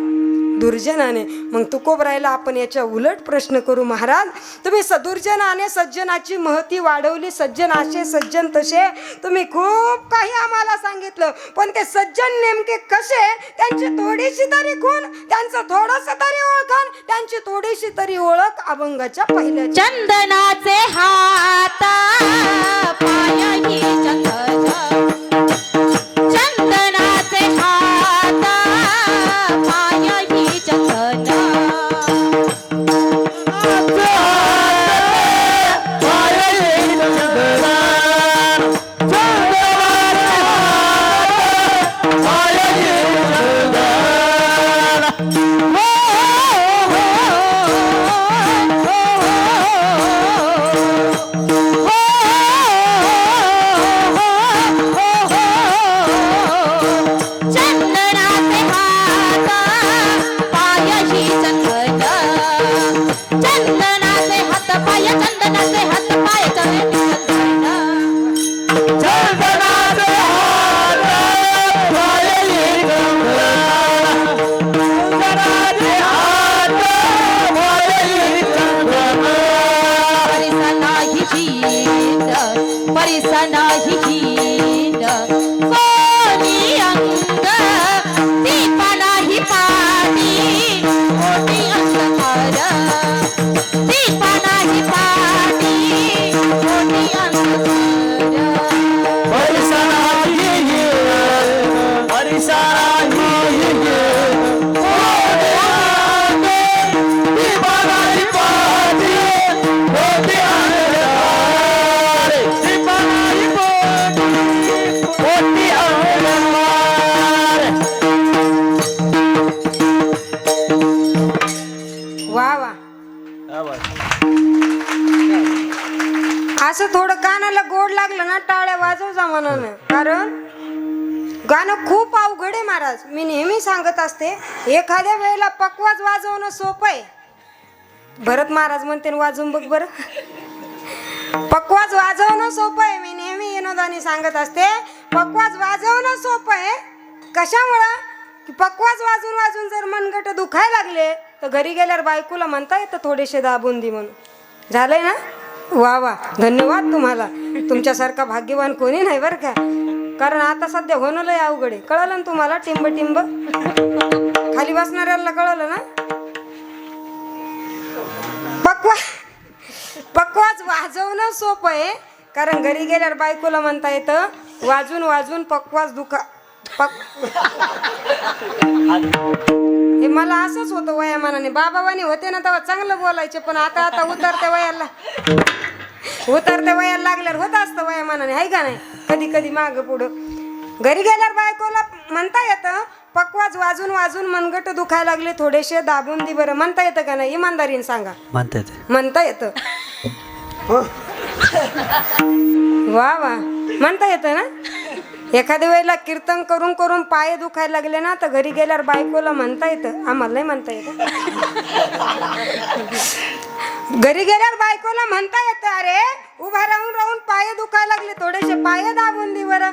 Speaker 1: दुर्जनाने. मग तुकोबरायला आपण याच्या उलट प्रश्न करू, महाराज तुम्ही दुर्जनाने सज्जनाची महती वाढवली, सज्जन असे सज्जन तसे तुम्ही खूप काही आम्हाला सांगितलं, पण ते सज्जन नेमके कसे, त्यांची थोडीशी तरी खूण, त्यांचं थोडंसं तरी ओळखण, त्यांची थोडीशी तरी ओळख अभंगाच्या पहिल्या.
Speaker 4: चंदनाचे हात पायही चंदन, चंदनाचे हात पायही चंदन, कोणी अंग दीपा नाही पाणी
Speaker 1: गाणं, कारण गाणं खूप अवघड आहे महाराज. मी नेहमी सांगत असते, एखाद्या वेळेला पकवाज वाजवणं सोपं आहे. भरत महाराज म्हणते ना, वाजवून बघ बरं. पकवाज वाजवणं सोपं आहे. मी नेहमी विनोदाने सांगत असते, पकवाज वाजवणं सोपं आहे. कशामुळं की पकवाज वाजून वाजून जर मनगट दुखायला लागले तर घरी गेल्यावर बायकोला म्हणता येतं थोडेसे दाबून दे म्हणून. झालंय ना? वा वा, धन्यवाद तुम्हाला. तुमच्यासारखा भाग्यवान कोणी नाही बरं का. कारण आता सध्या होणं लय अवघड आहे. कळलं ना तुम्हाला? टिंब टिंब खाली बसणाऱ्याला कळलं ना? पकवाज वाजवणं सोपं आहे, कारण घरी गेल्यावर बायकोला म्हणता येतं वाजून वाजून पकवाज हे मला असंच होतं वयामानाने. बाबावानी होते ना तेव्हा चांगलं बोलायचे, पण आता उतरत्या वयाला लागल्यावर होत असतं वयामानाने, आहे का नाही? कधी कधी मागं पुढं. घरी गेल्यावर बायकोला म्हणता येतं पकवाज वाजून वाजून मनगट दुखायला लागले थोडेसे दाबून दे बरं. म्हणता येतं का नाही? इमानदारीने सांगा. म्हणता येतं. वा वा, म्हणता येतं ना? एखाद्या वेळेला कीर्तन करून करून पाय दुखायला लागले ना तर घरी गेल्यावर बायकोला म्हणता येतं. आम्हाला नाही म्हणता येतं. घरी गेल्यावर बायकोला म्हणता येतं, अरे उभा राहून राहून पाय दुखायला लागले थोडेसे पाय दाबून दे बरं.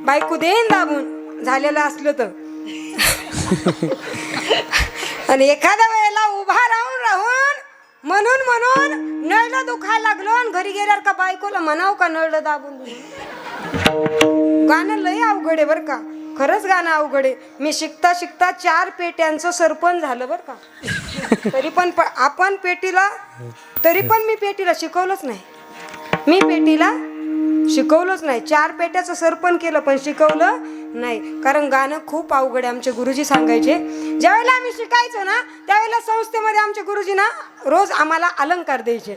Speaker 1: बायको देईन दाबून झालेलं असलं तर. आणि एखाद्या वेळेला उभा राहून राहून म्हणून नळलं दुखायला लागलो आणि घरी गेल्यावर का बायकोला म्हणाव का नळलं दाबून दे. गाणं लय अवघड आहे बरं का. खरंच गाणं अवघड आहे. मी शिकता शिकता 4 पेट्यांचं सरपंच झालं बरं का. तरी पण मी पेटीला शिकवलंच नाही. 4 पेट्याचं सरपंच केलं पण शिकवलं नाही. कारण गाणं खूप अवघड आहे. आमचे गुरुजी सांगायचे, ज्यावेळेला आम्ही शिकायचो ना त्यावेळेला संस्थेमध्ये आमचे गुरुजी ना रोज आम्हाला अलंकार द्यायचे.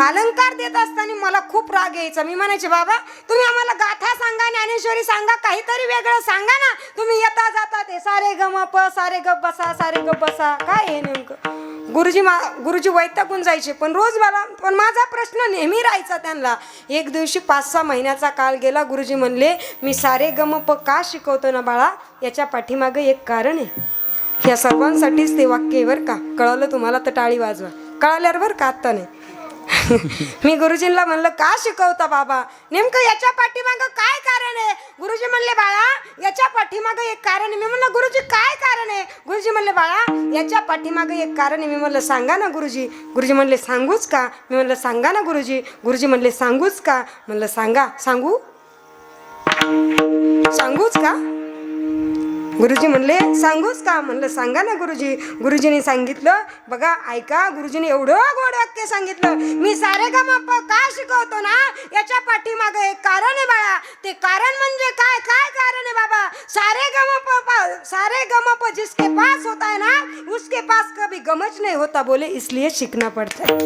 Speaker 1: अलंकार देत असताना मला खूप राग यायचा. मी म्हणायचे, बाबा तुम्ही आम्हाला गाथा सांगा, ज्ञानेश्वरी सांगा, काहीतरी वेगळं सांगा ना. तुम्ही येता जाता ते सारे गम प सारे गप बसा सारे गप बसा, काय हे नेमकं? गुरुजी वैतागून जायचे. पण माझा प्रश्न नेहमी राहायचा त्यांना. एक दिवशी 5-6 महिन्याचा काळ गेला. गुरुजी म्हणले, मी सारे गम प का शिकवतो ना बाळा, याच्या पाठीमागे एक कारण आहे. ह्या सर्वांसाठीच ते वाक्य आहे बरं का. कळलं तुम्हाला तर टाळी वाजवा. कळाल्यावर बरं का, आत्ता नाही. मी गुरुजींना म्हणलं, का शिकवता बाबा, नेमकं याच्या पाठीमागं काय कारण आहे? गुरुजी म्हणले, बाळा याच्या पाठीमागं एक कारण आहे. मी म्हणलं, गुरुजी काय कारण आहे? गुरुजी म्हणले, बाळा याच्या पाठीमागं एक कारण आहे. मी म्हणलं, सांगा ना गुरुजी. गुरुजी म्हणले, सांगूच का? मी म्हणलं, सांगा ना गुरुजी. गुरुजी म्हणले, सांगूच का? म्हणलं, सांगूच का? गुरुजी म्हणले, सांगूच का? म्हणलं, सांगा ना गुरुजी. गुरुजीने सांगितलं, बघा ऐका. गुरुजीने एवढं गोड वाक्य सांगितलं, मी सारे गम प का शिकवतो ना याच्या पाठीमागे एक कारण आहे बाळा. ते कारण म्हणजे काय? काय कारण आहे बाबा? सारे गम प जिसके पास होता है ना उसके पास कभी गमच नहीं होता, बोले इसलिए सीखना पड़ता है.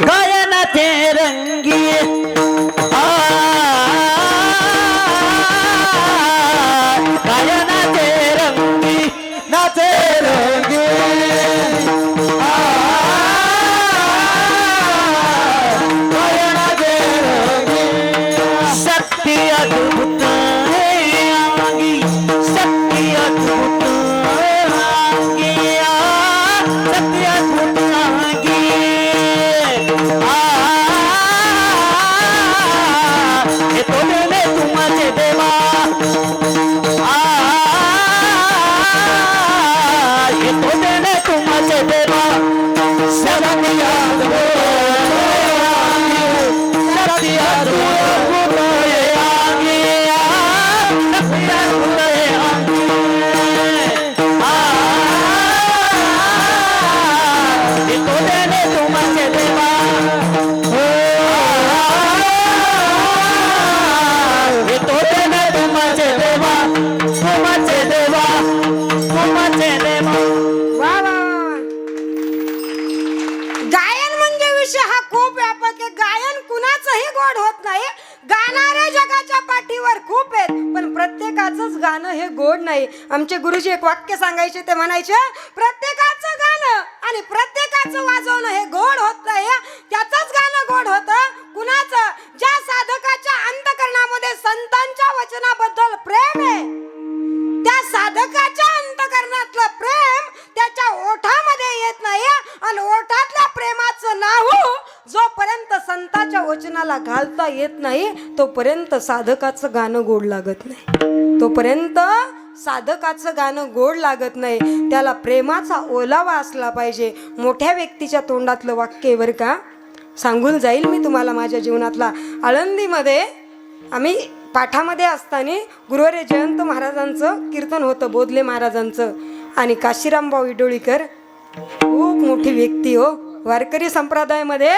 Speaker 2: गायन ते रंगी गायन ते रंगी नाचे रंगी गायन ते रंगी शक्ति अद्भुत है आंगी शक्ति अद्भुत है आंगी शक्ति अद्भुत आंगी ये तो देने तुमचे देवा ये तो देने तुमचे देवा शक्ति अद्भुत शक्ति अद्भुत है आंगी शक्ति अद्भुत है आंगी ये तो देने तुमचे देवा ये तो देने तुमचे देवा तुमचे देवा तुमचे देवा.
Speaker 1: वा वा वा. गायन म्हणजे विषय हा खूप व्यापक आहे. गायन कुणाचंही गोड होत नाही. गाणारे जगाच्या पाठीवर खूप आहेत, पण प्रत्येकाचंच गाणं हे गोड नाही. आमचे गुरुजी एक वाक्य सांगायचे, ते म्हणायचे, प्रत्येकाचं गाणं आणि प्रत्येकाचं वाजवणं हे गोड होत नाही. त्याचंच गाणं गोड होतं कुणाचं? ज्या साधकाच्या अंतकरणामध्ये संतांच्या वचनाबद्दल प्रेम आहे, त्या साधकाच्या अंतकरणातलं प्रेम त्याच्या ओठामध्ये येत नाही. आणि ओठातल्या प्रेमाचं नाव जोपर्यंत संतांच्या वचनाला घालता येत नाही तोपर्यंत साधकाचं गाणं गोड लागत नाही. तोपर्यंत साधकाचं गाणं गोड लागत नाही. त्याला प्रेमाचा ओलावा असला पाहिजे. मोठ्या व्यक्तीच्या तोंडातलं वाक्य बरं का, सांगून जाईल मी तुम्हाला माझ्या जीवनातला. आळंदीमध्ये आम्ही पाठामध्ये असताना गुरुवारी जयंत महाराजांचं कीर्तन होतं, बोधले महाराजांचं. आणि काशीरामभाऊ इडोळीकर खूप मोठी व्यक्ती हो वारकरी संप्रदायामध्ये.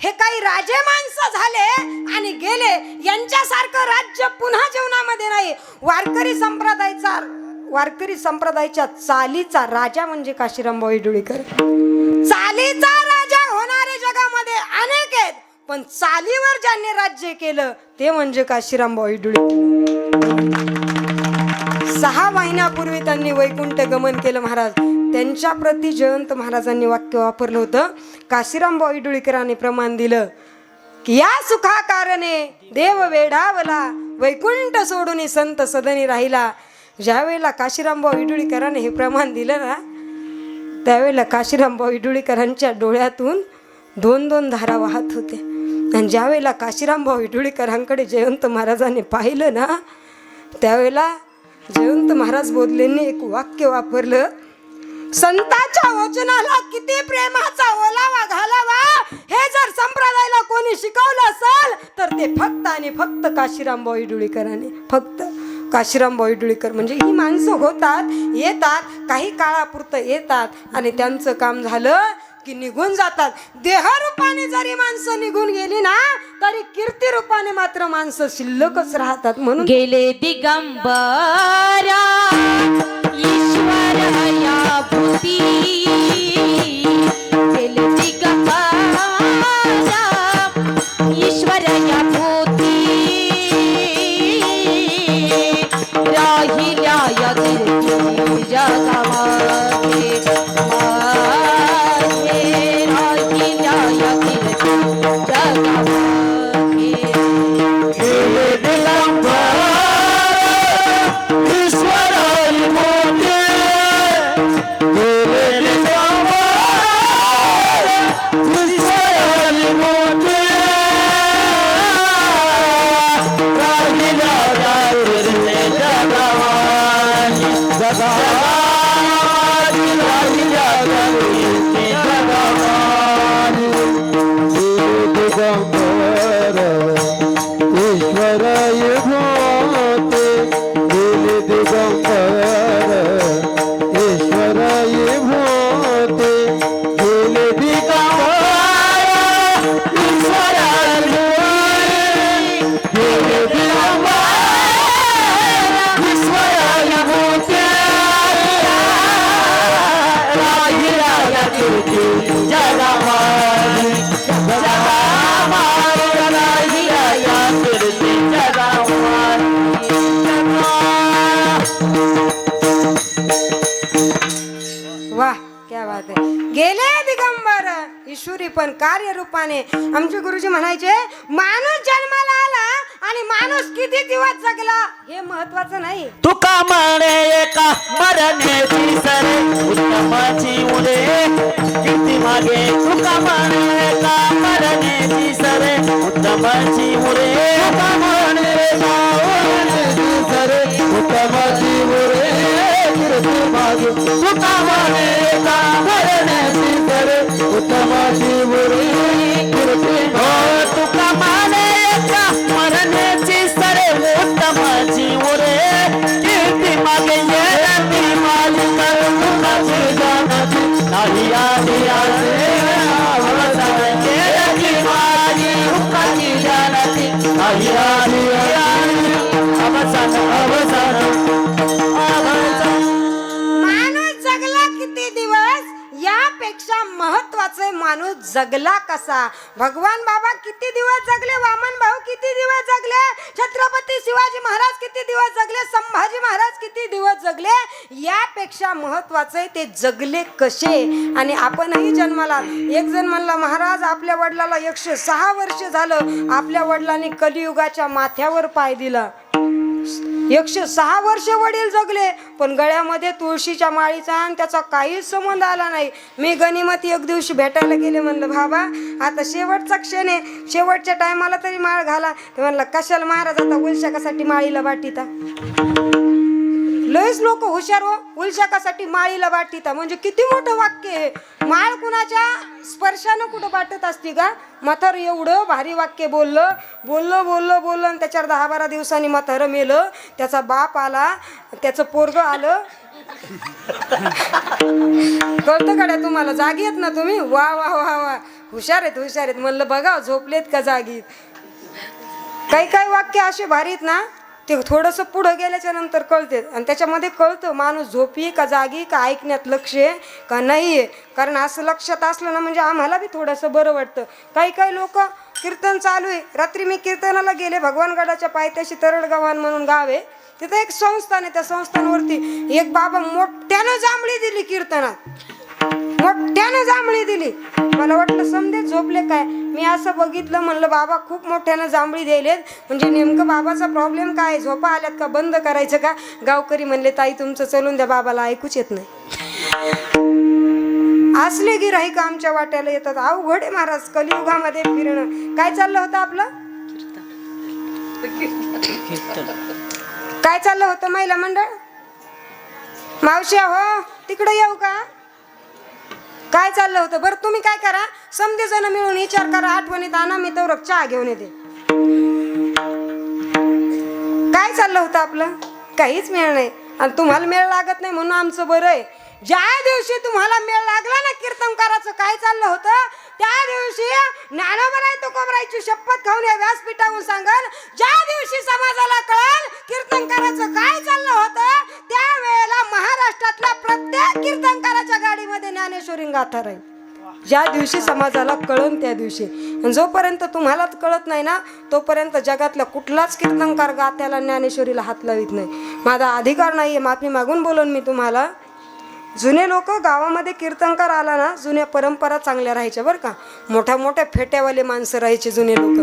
Speaker 1: हे काही राजे माणसं झाले आणि गेले. यांच्यासारखं राज्य पुन्हा जीवनामध्ये नाही. वारकरी संप्रदायाच्या चालीचा राजा म्हणजे काशीरामभाऊ इडोळीकर. चालीचा राजा होणारे जगामध्ये अनेक आहेत, पण चालीवर ज्यांनी राज्य केलं ते म्हणजे काशीरामभाऊ इडोळीकर. 6 महिन्यापूर्वी त्यांनी वैकुंठ गमन केलं महाराज. त्यांच्या प्रती जयंत महाराजांनी वाक्य वापरलं होतं. काशीरामभाऊ इडोळीकरांनी प्रमाण दिलं की या सुखा कारणे देव वेढावला, वैकुंठ सोडून संत सदनी राहिला. ज्यावेळेला काशीरामभाऊ इडोळीकरांनी हे प्रमाण दिलं ना, त्यावेळेला काशीरामभाऊ इडोळीकरांच्या डोळ्यातून 2-2 धारा वाहत होत्या. आणि ज्यावेळेला काशीरामभाऊ इडोळीकरांकडे जयंत महाराजांनी पाहिलं ना, त्यावेळेला जयंत महाराज बोधलेंनी एक वाक्य वापरलं, संतांच्या वचनाला किती प्रेमाचा ओलावा घालावा हे जर संप्रदायाला कोणी शिकवलं असेल तर ते फक्त आणि फक्त काशीरामभाऊ इडोळीकरांनी. फक्त काशीरामभाऊ इडोळीकर म्हणजे ही माणसं होतात, येतात, काही काळापुरतं येतात आणि त्यांचं काम झालं की निघून जातात. देहरूपाने जरी माणसं निघून गेली ना तरी कीर्ती रूपाने मात्र माणसं शिल्लकच राहतात. म्हणून
Speaker 4: गेले दिगंबरा ईश्वर या भूती, गेले दिगंबरा ईश्वर या भूती, राहिल्या या कीर्ती जगामध्ये. राहिल्या या कीर्ती जगामध्ये.
Speaker 1: गेले दिगंबर ईश्वरी पण कार्य रूपाने. आमचे गुरुजी म्हणायचे माणूस जन्माला आला आणि माणूस किती दिवस जगला हे महत्वाचं नाही.
Speaker 2: तुका म्हणे एका मरण्याची सरे उत्तमाची उडे कीर्ती मागे. तुका म्हणे एका मरण्याची सरे उत्तमाची उडे. तुका म्हणे एका मरण्याची सरे उत्तमाची उडे कीर्ती मागे. तुका म्हणे एका मरण्याची सरे उत्तमाची उडे कीर्ती मागे. तुका म्हणे एका मरण्याची सरे उत्तमाची उडे कीर्ती मागे. येती मालिक तुकाची जाणती नाही आली आले येती मालिक तुकाची जाणती नाही आली आले. अवसान अवसान
Speaker 1: माणूस जगला किती दिवस यापेक्षा महत्वाचे माणूस जगला कसा. भगवान बाबा किती दिवस जगले, वामन भाऊ किती दिवस जगले, छत्रपती शिवाजी महाराज किती दिवस जगले, संभाजी महाराज किती दिवस जगले, यापेक्षा महत्वाचं आहे ते जगले कसे. आणि आपणही जन्माला, एक जण म्हणला महाराज आपल्या वडिलाला 106 वर्ष झालं, आपल्या वडिलांनी कलियुगाच्या माथ्यावर पाय दिला. 106 वर्ष वडील जगले, पण गळ्यामध्ये तुळशीच्या माळीचा आणि त्याचा काहीच संबंध आला नाही. मी गनिमती एक दिवशी भेटायला गेले, म्हणलं बाबा आता शेवटचा क्षण आहे, शेवटच्या टायमाला तरी माळ घाला. ते म्हणलं कशाला महाराज आता उलशाकासाठी माळीला वाटीता. लयच लोक हुशार हो, उलशाकासाठी माळीला वाटीता म्हणजे किती मोठं वाक्य आहे. माळ कुणाच्या स्पर्शानं कुठं वाटत असती का. म्हातार एवढं भारी वाक्य बोललं बोललं बोललं बोललं आणि त्याच्यावर 10-12 दिवसांनी म्हातारं मेलं. त्याचा बाप आला, त्याचं पोरग आलं. कळतं काड्या तुम्हाला, जागी आहेत ना तुम्ही, वा वा वा वा, हुशार आहेत हुशार आहेत. म्हणलं बघा झोपलेत का जागीत. काही काही वाक्य असे भारी आहेत ना, ते थोडंसं पुढं गेल्याच्या नंतर कळते आणि त्याच्यामध्ये कळतं माणूस झोपी का जागी का ऐकण्यात लक्ष आहे का नाही आहे. कारण असं लक्षात असलं ना म्हणजे आम्हाला बी थोडंसं बरं वाटतं. काही काही लोक कीर्तन चालू आहे, रात्री मी कीर्तनाला गेले, भगवानगडाच्या पायथ्याशी तरडगावान म्हणून गाव आहे, तिथं एक संस्थान आहे. त्या संस्थानवरती एक बाबा मोठ्यानं जांभळी दिली कीर्तनात, मोठ्यानं जांभळी दिली. मला वाटलं समजे झोपले काय. मी असं बघितलं, म्हणलं बाबा खूप मोठ्यानं जांभळी द्यायलेत, म्हणजे नेमकं बाबाचा प्रॉब्लेम काय, झोपा आल्यात का, बंद करायचं का. गावकरी म्हणले ताई तुमचं चलून द्या, बाबाला ऐकूच येत नाही. असले गिराईक आमच्या वाट्याला येतात. अवघड आहे महाराज कलियुगामध्ये फिरणं. काय चाललं होतं आपलं, काय चाललं होतं महिला मंडळ. मावश्या हो तिकडे येऊ का, काय चाललं होतं. बरं तुम्ही काय करा, समजे जण मिळून विचार करा, आठवणीत आणा, मी तर चहा घेऊन येते. काय चाललं होतं आपलं, काहीच मेळ नाही. आणि तुम्हाला मेळ लागत नाही म्हणून आमचं बरं आहे. ज्या दिवशी तुम्हाला मेळ लागला ना कीर्तनकाराचं काय चाललं होतं, त्या दिवशी ज्ञानोबा तुकोबरायची शपथ खाऊन या व्यासपीठावरून सांगाल. ज्या दिवशी समाजाला कळल कीर्तनकाराचं काय चाललं होतं, त्यावेळेला महाराष्ट्रातल्या प्रत्येक कीर्तनकाराच्या गाडीमध्ये ज्ञानेश्वरी गाथा राहील. ज्या दिवशी समाजाला कळन त्या दिवशी. जोपर्यंत तुम्हालाच कळत नाही ना तोपर्यंत जगातला कुठलाच कीर्तनकार गात्याला ज्ञानेश्वरीला हात लावित नाही. माझा अधिकार नाहीये, माफी मागून बोलून मी तुम्हाला. जुने लोक गावामध्ये कीर्तनकार आला ना, जुन्या परंपरा चांगल्या राहायच्या बरं का. मोठ्या मोठ्या फेट्यावाले माणसं राहायचे जुने लोक.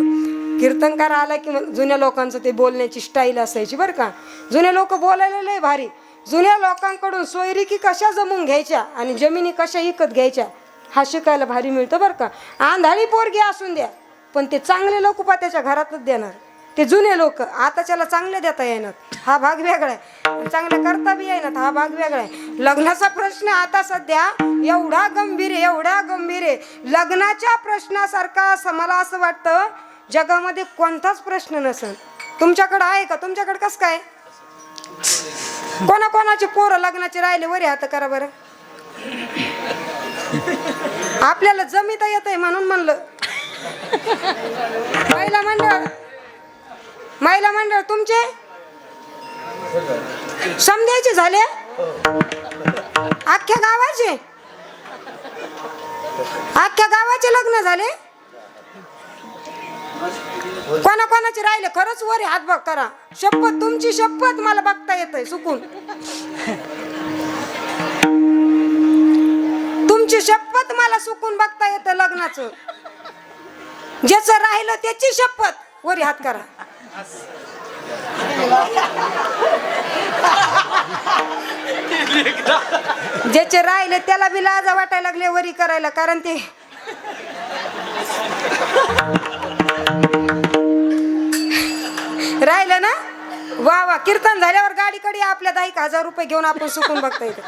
Speaker 1: कीर्तनकार आला की जुन्या लोकांचं ते बोलण्याची स्टाईल असायची बरं का. जुने लोक बोलायला लय भारी. जुन्या लोकांकडून सोयरिकी कशा जमून घ्यायच्या आणि जमिनी कशा विकत घ्यायच्या हा शिकायला भारी मिळतं बरं का. आंधळी पोरगी असून द्या पण ते चांगले लोक त्याच्या घरातच देणार. ते जुने लोक आताच्याला चांगले देता येणार, हा भाग वेगळा आहे. चांगले करता बी येणार, हा भाग वेगळा आहे. लग्नाचा प्रश्न आता सध्या एवढा गंभीर आहे, एवढा गंभीर आहे. लग्नाच्या प्रश्नासारखा मला असं वाटतं जगामध्ये कोणताच प्रश्न नसेल. तुमच्याकडं आहे का, तुमच्याकडं कसं काय, कोणाकोणाचे पोरं लग्नाचे राहिले वरी हात करा बरं. आपल्याला जमिता येत आहे म्हणून म्हणलं. महिला मंडळ तुमचे समजायचे झाले, अख्ख्या गावाचे लग्न झाले. कोणाकोणाचे राहिले खरंच वरी हात बघ करा. शपथ, तुमची शपथ मला बघता येतंय चुकून. तुमची शपथ मला चुकून बघता येतं लग्नाचं. ज्याचं राहिलं त्याची शपथ वरी हात करा. ज्याचे राहिले त्याला बी लाजा वाटायला लागले वरी करायला. कारण ते राहिलं ना, वा वा. कीर्तन झाल्यावर गाडीकडे आपल्या 10,000 रुपये घेऊन आपण सुकून बघता येतं.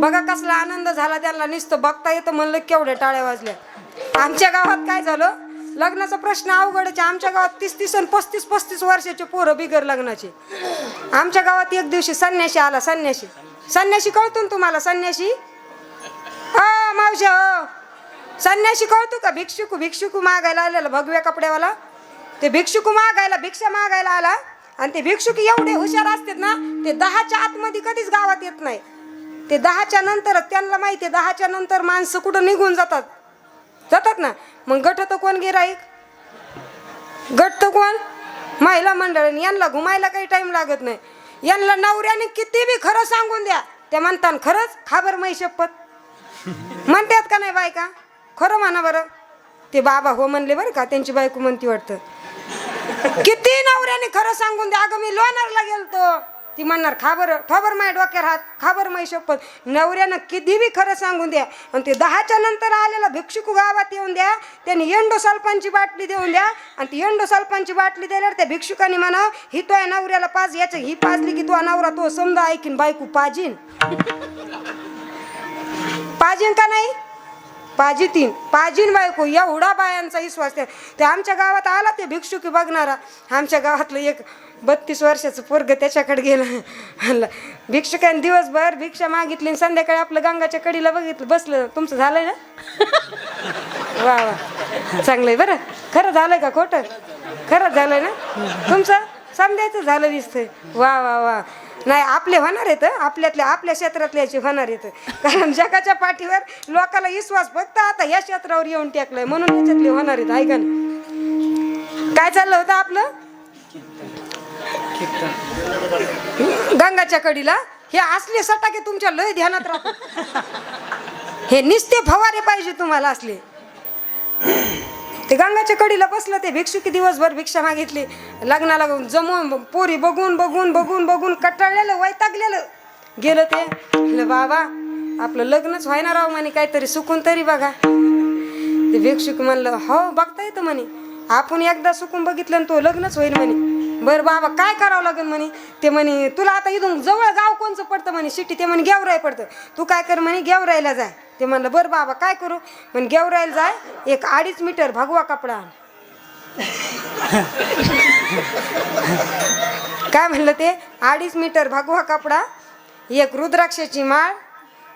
Speaker 1: बघा कसला आनंद झाला त्यांना, नुसतं बघता येतं म्हणलं केवढ्या टाळ्या वाजल्या. आमच्या गावात काय झालं, लग्नाचा प्रश्न अवघडचे. आमच्या गावात 30-30 आणि 35-35 वर्षाचे पोरं बिगर लग्नाचे. आमच्या गावात एक दिवशी संन्याशी आला. संन्याशी कळतो ना तुम्हाला, संन्याशी मावशी हो, संन्याशी कळतो का. भिक्षुक मागायला आलेला भगव्या कपड्यावाला. ते भिक्षुक मागायला, भिक्षा मागायला आला. आणि ते भिक्षुक एवढे हुशार असतात ना, ते 10च्या आतमध्ये कधीच गावात येत नाही. ते 10च्या नंतर त्यांना माहिती आहे 10च्या नंतर माणसं कुठं निघून जातात ना. मग गट तर कोण गिराईक, गट तर कोण महिला मंडळ. यांना घुमायला काही टाइम लागत नाही. यांना नवऱ्याने किती बी खरं सांगून द्या त्या म्हणतात खरंच खाबर मै शपथ म्हणतात का नाही बायका? खरं म्हणा बरं. ते बाबा हो म्हणले बरं का, त्यांची बायको म्हणती वाटतं. किती नवऱ्याने खरं सांगून द्या, अगं मी लोणारला गेलतो, ती म्हणणार खबर माय डोक्यावर हात, खबर माय शपथ. नवऱ्यानं किती बी खरं सांगून द्या. आणि ते 10च्या नंतर आलेला भिक्षुक गावात येऊन द्या, त्यांनी एंडो सल्फानची बाटली देऊन द्या. आणि ती एंडो सल्फानची बाटली दिल्यावर त्या भिक्षुकाने म्हणा ही तो नवऱ्याला पाज, याच्या ही पाजली की तो नवरा तो समजा ऐकीन बायको पाजीन का नाही? पाजीन बायको. एवढा बायांचा विश्वास. ते आमच्या गावात आला ते भिक्षुकी बघणारा. आमच्या गावातलं एक 32 वर्षाचं पोरग त्याच्याकडे गेलं. भिक्षुकाने दिवसभर भिक्षा मागितली, संध्याकाळी आपलं गंगाच्या कडीला बघितलं बसलं. तुमचं झालंय ना? वा वा, चांगलंय बरं. खरं झालंय का खोटं? खरंच झालंय ना तुमचं? समजायचं झालं दिसतंय. वा वा वा. नाही आपले होणार आहेत, आपल्या क्षेत्रातल्याचे होणार आहेत. कारण जगाच्या पाठीवर लोकांना विश्वास फक्त आता या क्षेत्रावर येऊन टेकलाय म्हणून याच्यातले होणार आहेत. ऐका ना काय चाललं होतं आपलं गंगाच्या कडीला. हे असले सटाके तुमच्या लय ध्यानात राहतात. हे निस्ते फवारे पाहिजे तुम्हाला असले. ते गंगाच्या कडीला बसलं ते भिक्षुकी दिवसभर भिक्षा मागितली. लग्नाला जमून पोरी बघून कटाळलेलं वैतागलेलं गेलं. ते बाबा आपलं लग्नच व्हायना राव म्हणे, काहीतरी सुकून तरी बघा. ते भिक्षुक म्हणलं हो बघता येतं म्हणे, आपण एकदा सुकून बघितलं तो लग्नच होईल म्हणे. बरं बाबा काय करावं लागेल म्हणे? ते म्हणे तुला आता इथून जवळ गाव कोणचं पडतं म्हणे सिटी? ते म्हणे गेवराई पडतं. तू काय कर म्हणे गेवराईला जाय. ते म्हणलं बरं बाबा काय करू? म्हणे गेवराईला जाय, एक 2.5 मीटर भगवा कपडा आण. काय म्हणलं ते? 2.5 मीटर भगवा कपडा, एक रुद्राक्षाची माळ,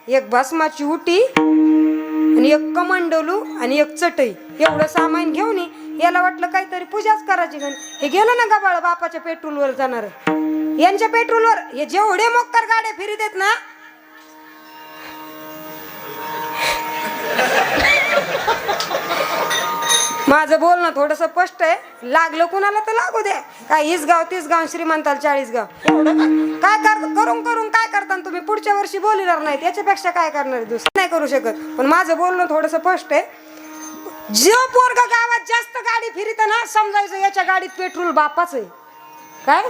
Speaker 1: एक भस्माची उटी आणि एक कमंडलू आणि एक चटई, एवढं सामान घेऊन ये. याला वाटलं काहीतरी पूजाच करायची. हे गेलं ना गबाळ बापाच्या पेट्रोलवर जाणार. यांच्या पेट्रोलवर हे जेवढे मोक्कार गाड्या फिरत आहेत ना, माझं बोलणं थोडंसं स्पष्ट आहे. लागलं कुणाला तर लागू दे. काय 20 गाव 30 गाव श्रीमंताला 40 गाव काय करून काय करता तुम्ही? पुढच्या वर्षी बोलणार नाही, याच्यापेक्षा काय करणार? दुसरं नाही करू शकत. पण माझं बोलणं थोडंसं स्पष्ट आहे. जो पोरगा गावात जास्त गाडी फिरत ना, समजायचं याच्या गाडीत पेट्रोल बापाच आहे. काय?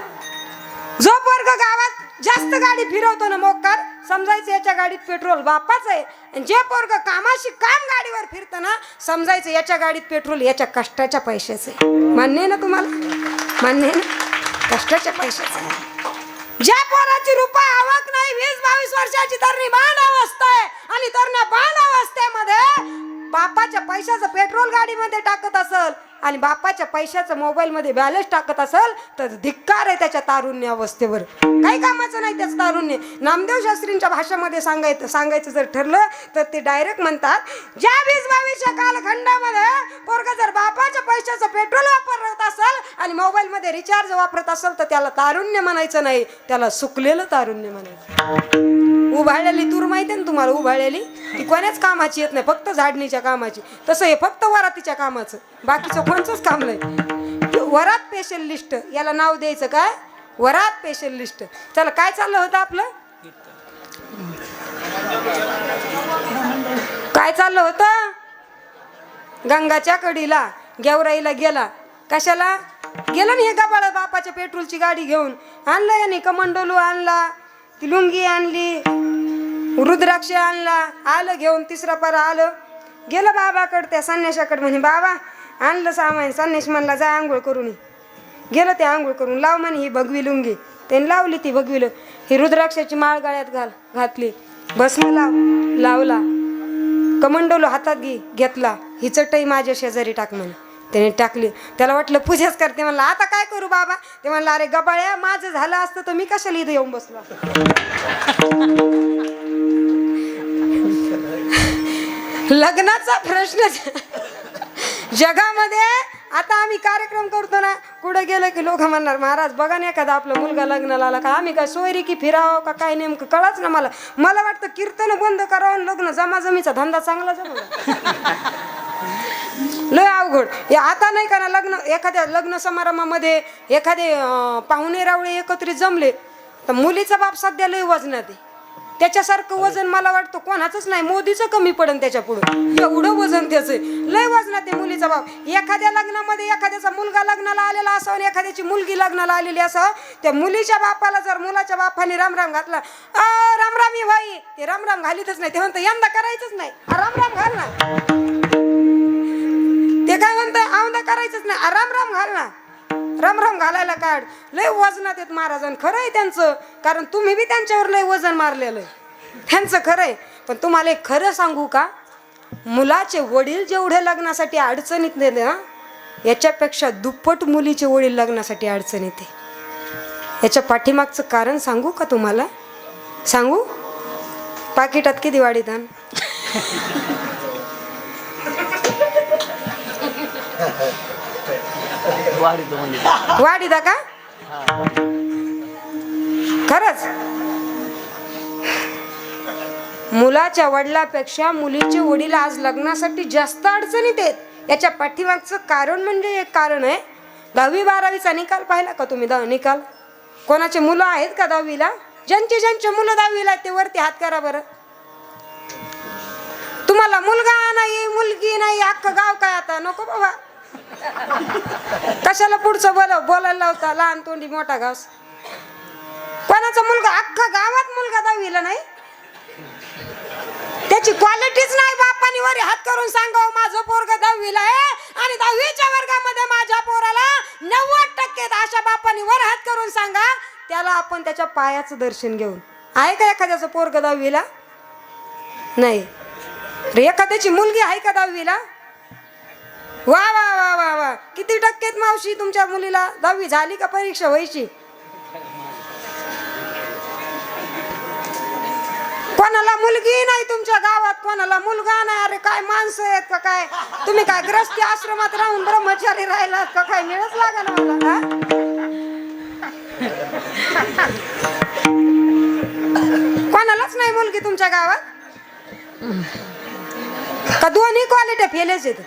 Speaker 1: जो पोरगा गावात जास्त गाडी फिरवतो ना मोक्कार, समजायचं याच्या गाडीत पेट्रोल बापाच आहे. आणि जे पोरगा कामाशी काम गाडीवर फिरतं ना, समजायचं याच्या गाडीत पेट्रोल याच्या कष्टाच्या पैशाचं आहे. मान्य आहे ना तुम्हाला? मान्य आहे ना? कष्टाच्या पैशाचं आहे. ज्या पोराची रुपये आवक नाही, 20-22 वर्षाची तरणी बाण अवस्था आहे आणि तरण्या बाण अवस्थेमध्ये बापाच्या पैशाचं पेट्रोल गाडीमध्ये टाकत असेल आणि बापाच्या पैशाचं मोबाईल मध्ये बॅलन्स टाकत असेल तर धिक्कार आहे त्याच्या तारुण्य अवस्थेवर. काही कामाचं नाही त्याचं तारुण्य. नामदेव शास्त्रींच्या भाषेमध्ये सांगायचं जर ठरलं तर ते डायरेक्ट म्हणतात, ज्या 20-22च्या कालखंडामध्ये पोरगा जर बापाच्या पैशाचं पेट्रोल वापरत असेल आणि मोबाईल मध्ये रिचार्ज वापरत असेल तर त्याला तारुण्य म्हणायचं नाही, त्याला सुकलेलं तारुण्य म्हणायचं. उभाळलेली तूर माहिती ना तुम्हाला? उभाळलेली ती कोणाच कामाची येत नाही, फक्त झाडणीच्या कामाची. तसं हे फक्त वरातीच्या कामाचं, बाकीचं कोणचंच काम नाही. वरात स्पेशल लिस्ट याला नाव द्यायचं. काय? वरात स्पेशल लिस्ट. चला काय चाललं होतं आपलं? काय चाललं होतं? गंगाच्या कडीला गेवराईला गेला. कशाला गेला? ना हे गबाळ बापाच्या पेट्रोलची गाडी घेऊन आणलं याने. कमंडलू आणला, ती लुंगी आणली, रुद्राक्ष आणला, आलं घेऊन. तिसरा पारा आलं, गेलं बाबाकडे त्या संन्याशाकडे. म्हणे बाबा आणलं सामान. संन्यास म्हणला जा आंघोळ करून ये. गेलं ते आंघोळ करून. लाव म्हणे ही भगवी लुंगी. त्याने लावली ती भगवीलं. ही रुद्राक्षाची माळ गळ्यात घातली. भस्म लावला. कमंडोलो हातात घेतला. ही चटई माझ्या शेजारी टाक म्हणे. त्याने टाकली. त्याला वाटलं पूजाच करते. म्हणलं आता काय करू बाबा? ते म्हणलं अरे गबाळ्या, माझं झालं असतं तर मी कशाला इथं येऊन बसलो. लग्नाचा प्रश्न जगामध्ये आता आम्ही कार्यक्रम करतो ना, कुठं गेलं की लोक म्हणणार महाराज बघा ना एखादा आपला मुलगा लग्नाला आला का आम्ही काय सोयरी की फिरावं का काय नेमकं कळच ना मला वाटतं कीर्तन बंद करावं लग्न जमाजमीचा धंदा चांगला जमला लय अवघड हे आता नाही का ना लग्न एखाद्या लग्न समारंभामध्ये एखादे पाहुणे रावळे एकत्रित जमले तर मुलीचा बाप सध्या लय वजनात आहे त्याच्यासारखं वजन मला वाटतं कोणाचंच नाही मोदीचं कमी पडन त्याच्या पुढं एवढं वजन त्याचं लय वजनात आहे मुलीचा बाप एखाद्या लग्नामध्ये एखाद्याचा मुलगा लग्नाला आलेला असावा आणि एखाद्याची मुलगी लग्नाला आलेली असावं त्या मुलीच्या बापाला जर मुलाच्या बापाने रामराम घातला रामराम ही भाई ते रामराम घालीतच नाही ते म्हणतं यंदा करायचंच नाही रामराम घाल ना ते काय म्हणतं औंदा करायचंच नाही रामराम घाल ना रामराम घालायला काढ लय वजनात येत महाराजांन खरं आहे त्यांचं कारण तुम्ही बी त्यांच्यावर लय वजन मारलेलं त्यांचं खरं आहे पण तुम्हाला एक खरं सांगू का मुलाचे वडील जेवढे लग्नासाठी अडचणीत नेले ना याच्यापेक्षा दुप्पट मुलीचे वडील लग्नासाठी अडचण येते याच्या पाठीमागचं कारण सांगू का तुम्हाला सांगू पाकिटात किती वाढीदान वाढीदा का खरंच मुलाच्या वडिलापेक्षा मुलीचे वडील आज लग्नासाठी जास्त अडचणीत आहेत याच्या पाठीमागचं कारण म्हणजे एक कारण आहे 10वी-12वीचा निकाल पाहिला का तुम्ही निकाल कोणाचे मुलं आहेत का 10वीला ज्यांचे मुलं 10वीला आहेत ते वरती हात करा बरं तुम्हाला मुलगा नाही मुलगी नाही अख्खं गाव काय आता नको बाबा कशाला पुढचं बोलायला लावता लहान तोंडी मोठा घास कोणाचा मुलगा अख्खा गावात मुलगा 10वीला नाही त्याची क्वालिटीच नाही बापानी वर हात करून सांगावं माझं पोरग 10वीला आहे आणि 10वीच्या वर्गामध्ये माझ्या पोराला 90% अशा बापानी वर हात करून सांगा त्याला आपण त्याच्या पायाचं दर्शन घेऊन आहे का एखाद्याचं पोरग 10वीला नाही रे एखाद्याची मुलगी आहे का 10वीला वा वा वा वा वा किती टक्केत मावशी तुमच्या मुलीला 10वी झाली का परीक्षा व्हायची कोणाला मुलगी नाही तुमच्या गावात कोणाला मुलगा नाही अरे काय माणसं आहेत का काय तुम्ही काय ग्रस्ती आश्रमात राहून ब्रह्मचारी राहिलात का काय मिळच लागा ना मला कोणालाच नाही मुलगी तुमच्या गावात का दोन्ही क्वालिटी फेलेच आहेत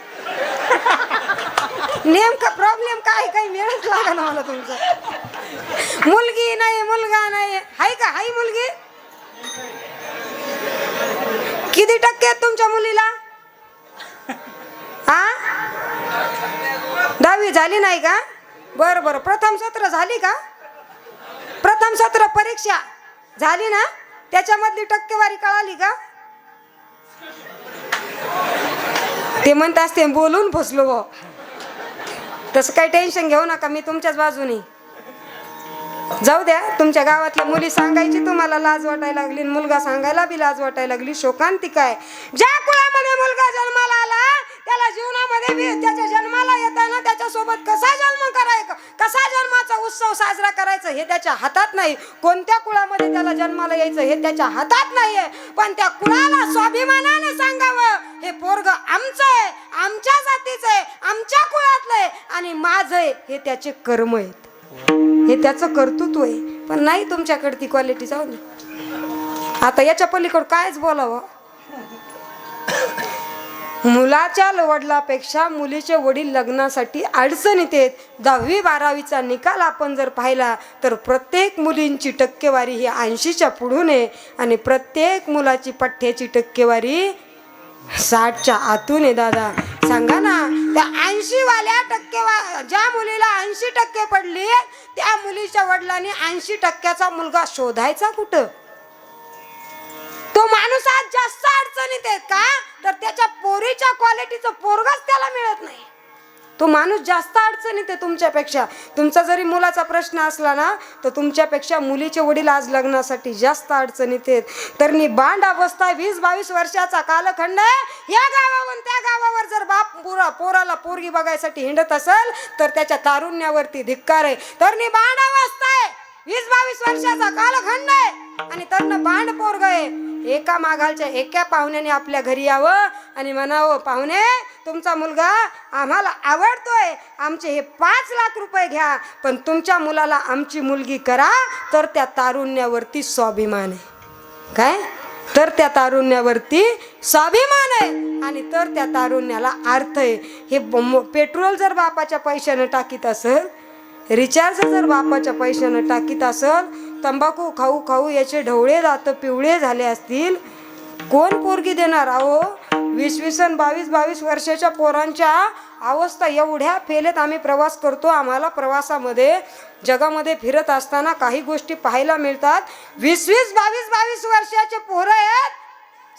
Speaker 1: नेमका प्रॉब्लेम काय काही मिळत लागा ना मला तुमचा मुलगी नाही मुलगा नाही हाय का हाय मुलगी किती टक्के आहेत तुमच्या मुलीला 10वी झाली नाही का बरं बरं प्रथम सत्र झाली का प्रथम सत्र परीक्षा झाली ना त्याच्यामधली टक्केवारी कळाली का ते म्हणत असते बोलून फसलो हो तसं काही टेन्शन घेऊ नका मी तुमच्याच बाजूनी जाऊ द्या तुमच्या गावातल्या मुली सांगायची तुम्हाला लाज वाटायला लागली मुलगा सांगायला बी लाज वाटायला लागली शोकांतिका आहे ज्या कुळामध्ये मुलगा जन्माला आला त्याला जीवनामध्ये बी त्याच्या जन्माला येताना त्याच्यासोबत कसा जन्म करायचा कसा जन्माचा उत्सव साजरा करायचा हे त्याच्या हातात नाही कोणत्या कुळामध्ये त्याला जन्माला यायचं हे त्याच्या हातात नाहीये पण त्या कुळाला स्वाभिमानाने सांगावं हे पोरग आमचं आहे आमच्या जातीचं आहे आमच्या कुळातलं आहे आणि माझं आहे हे त्याचे कर्म आहेत हे त्याचं कर्तृत्व आहे पण नाही तुमच्याकडे ती क्वालिटी जाऊ दे आता याच्या पलीकडे कायच बोलावं मुलाच्या वडिलापेक्षा मुलीचे वडील लग्नासाठी अडचणीत आहेत 10वी-12वीचा निकाल आपण जर पाहिला तर प्रत्येक मुलींची टक्केवारी ही 80च्या पुढून आहे आणि प्रत्येक मुलाची पठ्याची टक्केवारी 60च्या आतून आहे दादा सांगा ना त्या 80वाल्या ज्या मुलीला 80% पडली त्या मुलीच्या वडिलांनी 80%चा मुलगा शोधायचा कुठं तो माणूस आज जास्त अडचणीत आहे का तर त्याच्या पोरीच्या क्वालिटीचं पोरगच त्याला मिळत नाही तो माणूस जास्त अडचणीत आहे तुमच्यापेक्षा तुमचा जरी मुलाचा प्रश्न असला ना तर तुमच्यापेक्षा मुलीचे वडील आज लग्नासाठी जास्त अडचणीत आहेत तर बांड अवस्था 20-22 वर्षाचा कालखंड या गावावरून त्या गावावर जर बाप पोराला पोरगी बघायसाठी हिंडत असेल तर त्याच्या तारुण्यावरती धिक्कार आहे तर बांड अवस्था आहे 20-22 वर्षाचा कालखंड आहे आणि तरुण बांड पोरग आहे एका मागालच्या एका पाहुण्याने आपल्या घरी यावं आणि म्हणावं पाहुणे तुमचा मुलगा आम्हाला आवडतोय, आमचे हे 5 लाख रुपये घ्या, पण तुमच्या मुलाला आमची मुलगी करा, तर त्या तारुण्यावरती स्वाभिमान आहे. काय? तर त्या तारुण्यावरती स्वाभिमान आहे आणि तर त्या तारुण्याला अर्थ आहे. हे पेट्रोल जर बापाच्या पैशानं टाकीत असेल, रिचार्ज जर बापाच्या पैशानं टाकीत असेल, तंबाखू खाऊ खाऊ याचे ढवळे दात पिवळे झाले असतील, कोण पोरगी देणार? अहो 20-20 आणि 22-22 वर्षाच्या पोरांच्या अवस्था एवढ्या फेलेत. आम्ही प्रवास करतो, आम्हाला प्रवासामध्ये जगामध्ये फिरत असताना काही गोष्टी पाहायला मिळतात. 20-20, 22-22 वर्षाचे पोरं आहेत,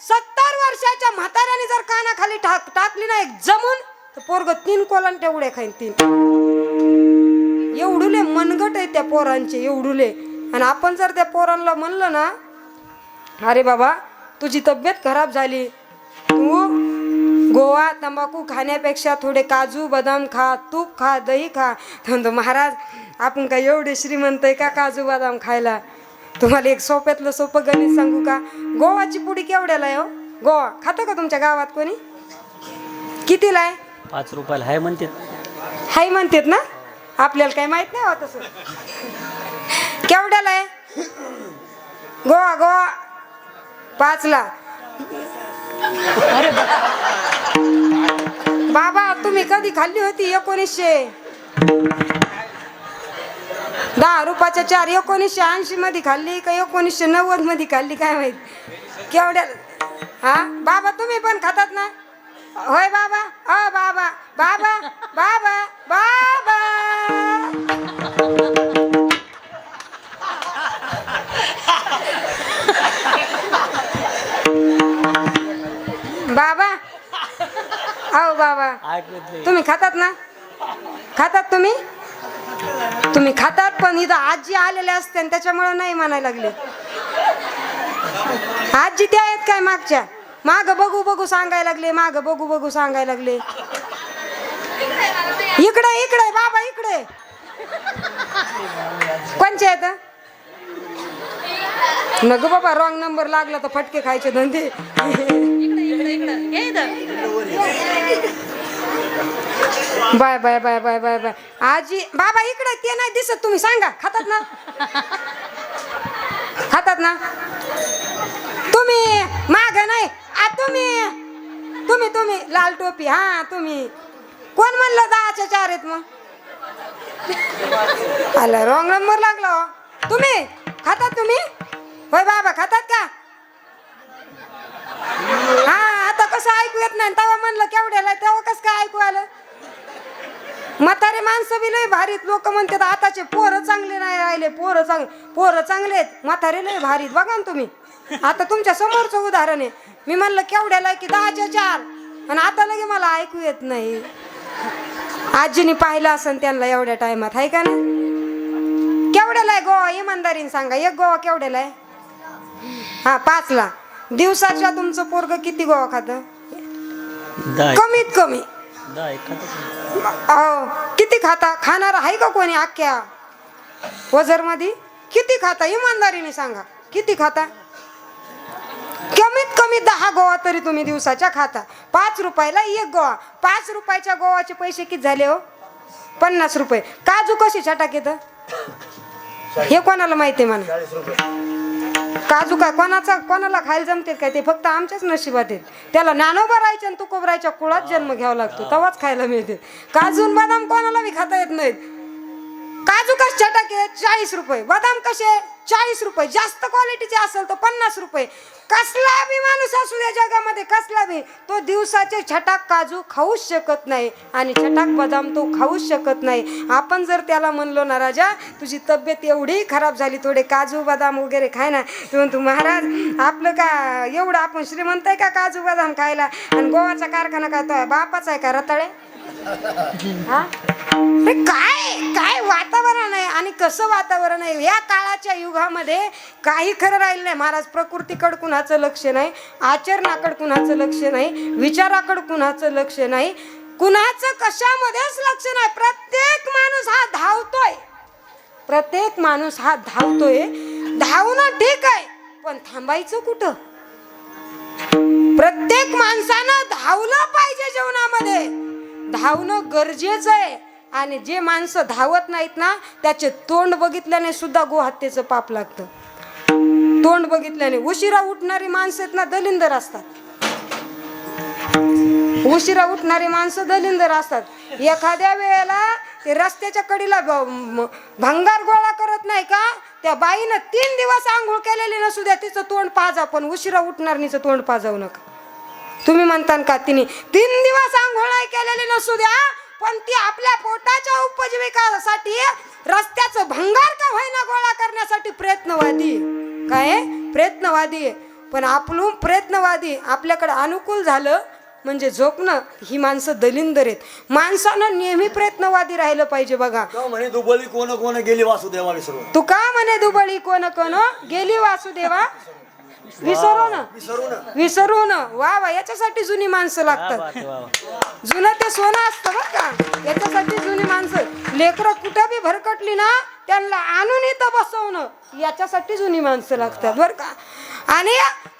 Speaker 1: 70 वर्षाच्या म्हाताऱ्याने जर कानाखाली टाकली ना एक जमून, तर पोरग 3 कोलन तेवढे खाईन. 3 एवढुले मनगट आहे त्या पोरांचे, एवढुले. आणि आपण जर त्या पोरांना म्हणलं ना, अरे बाबा तुझी तब्येत खराब झाली, तू गोवा तंबाखू खाण्यापेक्षा थोडे काजू बदाम खा, तूप खा, दही खा. म्हणतो महाराज आपण काय एवढे श्रीमंत आहे का काजू बदाम खायला? तुम्हाला एक सोप्यातलं सोपं गणित सांगू का? गोवाची पुडी केवढ्याला आहे हो? गोवा खातं का तुमच्या गावात कोणी? कितीला आहे?
Speaker 3: 5 रुपयाला हाय म्हणते.
Speaker 1: हाय म्हणतात ना, आपल्याला काही माहित नाही होत तसं. केवढ्याला आहे गोवा? गोवा 5 ला. बाबा तुम्ही कधी खाल्ली होती? 10 रुपयाच्या 4 1980 मध्ये खाल्ली का 1990 मध्ये खाल्ली काय माहित? केवढ्या? हा बाबा तुम्ही पण खातात ना? होय बाबा. बाबा बाबा बाबा बाबा बाबा. हो बाबा तुम्ही खातात ना? खातात तुम्ही? तुम्ही खातात, पण इथं आजी आलेल्या असते आणि त्याच्यामुळे नाही म्हणायला लागले. आजी त्या आहेत काय मागच्या? माग बघू बघू सांगायला लागले, माग बघू बघू सांगायला लागले. इकडे इकडे बाबा इकडे. कोणचे आहेत? नको बाबा, रॉंग नंबर लागला तर फटके खायचे धंदे. Bye bye bye bye bye bye. आजी बाबा इकडे ते नाही दिसत, तुम्ही सांगा खातात ना? खातात ना तुम्ही? माग नाही तुम्ही लाल टोपी. हा तुम्ही कोण म्हणलं 10च्या 4 आहेत? मग आला रॉंग नंबर लागला हो. तुम्ही खातात? तुम्ही होय बाबा खातात का? हा आता कसं ऐकू येत नाही, तेव्हा म्हणलं केवढ्याला, तेव्हा कसं काय ऐकू आलं? म्हातारे माणसं बी लय भारीत. लोक म्हणतात आताचे पोरं चांगले नाही राहिले, पोरं चांगले आहेत, म्हातारे लय भारीत. बघा ना तुम्ही, आता तुमच्या समोरचं उदाहरण आहे. मी म्हणलं केवढ्याला की 10च्या 4 आणि आता लगे मला ऐकू येत नाही. आजीने पाहिलं असन त्यांना एवढ्या टायमात, आहे का ना? केवढ्याला आहे गोवा? इमानदारीने सांगा, एक गोवा केवढ्याला आहे? हा 5 ला. दिवसाच्या तुमचं पोरग किती गोवा खातं? कमीत कमी
Speaker 3: 10
Speaker 1: किती खाता? खाणार आहे का कोणी अख्ख्या वजर मध्ये? किती खाता? इमानदारीने सांगा, किती खाता? कमीत कमी 10 गोवा तरी तुम्ही दिवसाच्या खाता. 5 रुपयाला 1 गोवा. 5 रुपयाच्या गोवाचे पैसे किती झाले हो? 50 रुपये. काजू कशी छटाक येतं हे कोणाला माहिती आहे म्हणा? काजू काय कोणाला खायला जमते काय? ते फक्त आमच्याच नशिबात आहेत. त्याला ज्ञानोबरायच्या आणि तुकोबरायच्या कुळात जन्म घ्यावा लागतो, तेव्हाच खायला मिळते. काजू बदाम कोणाला बी खाता येत नाहीत. काजू कसे छटाक आहे? 40 रुपये. बदाम कसे? 40 रुपये. जास्त क्वालिटीचे असेल तर 50 रुपये. कसला बी माणूस असू द्या जगामध्ये, कसला बी, तो दिवसाचे छटाक काजू खाऊच शकत नाही आणि छटाक बदाम तो खाऊच शकत नाही. आपण जर त्याला म्हणलो ना राजा तुझी तब्येत एवढी खराब झाली, थोडे काजू बदाम वगैरे खाय ना, तो म्हणतो महाराज आपलं का एवढं आपण श्रीमंत आहे का काजू बदाम खायला? आणि गोवाचा कारखाना काय तो बापाचा आहे का रताळे? हा काय काय वातावरण आहे आणि कसं वातावरण आहे या काळाच्या युगामध्ये? काही खरं राहिलं नाही महाराज. प्रकृतीकडे कुणाचं लक्ष नाही, आचरणाकडे कुणाचं लक्ष नाही, विचाराकडे कुणाचं लक्ष नाही, कुणाचं कशामध्येच लक्ष नाही. प्रत्येक माणूस हा धावतोय. धावणं ठीक आहे, पण थांबायचं कुठं? प्रत्येक माणसानं धावलं पाहिजे जीवनामध्ये. धावणं गरजेचं आहे. आणि जे माणसं धावत नाहीत ना त्याचे तोंड बघितल्याने सुद्धा गोहत्येचं पाप लागतं. तोंड बघितल्याने. उशिरा उठणारी माणसं आहेत ना दलिंदर असतात. उशिरा उठणारी माणसं दलिंदर असतात. एखाद्या वेळेला ते रस्त्याच्या कडीला भंगार गोळा करत नाही का, त्या बाईनं 3 दिवस आंघोळ केलेली नसू द्या तिचं तोंड पाजा, पण उशिरा उठणारीचं तोंड पाजावू नका. तुम्ही म्हणता का तिने 3 दिवस आंघोळ नाही केलेली नसू द्या, पण ती आपल्या पोटाच्या उपजीविकासाठी रस्त्याचं भंगार का होईना गोळा करण्यासाठी प्रयत्नवादी. काय प्रयत्नवादी. पण आपलं प्रयत्नवादी आपल्याकडे अनुकूल झालं म्हणजे झोपणं. ही माणसं दलिंदर आहेत. माणसानं नेहमी प्रयत्नवादी राहिलं पाहिजे. बघा
Speaker 5: म्हणे दुबळी कोण कोण गेली वासुदेवा विसरू.
Speaker 1: तू का म्हणे दुबळी कोण कोण गेली वासुदेवा विसरून. वा वा, याच्यासाठी जुनी माणसं लागतात. जुनं ते सोनं असतं बरं का. याच्यासाठी जुनी माणसं. लेकरं कुठं बी भरकटली ना त्यांना आणून इथं बसवणं, याच्यासाठी जुनी माणसं लागतात बरं का. आणि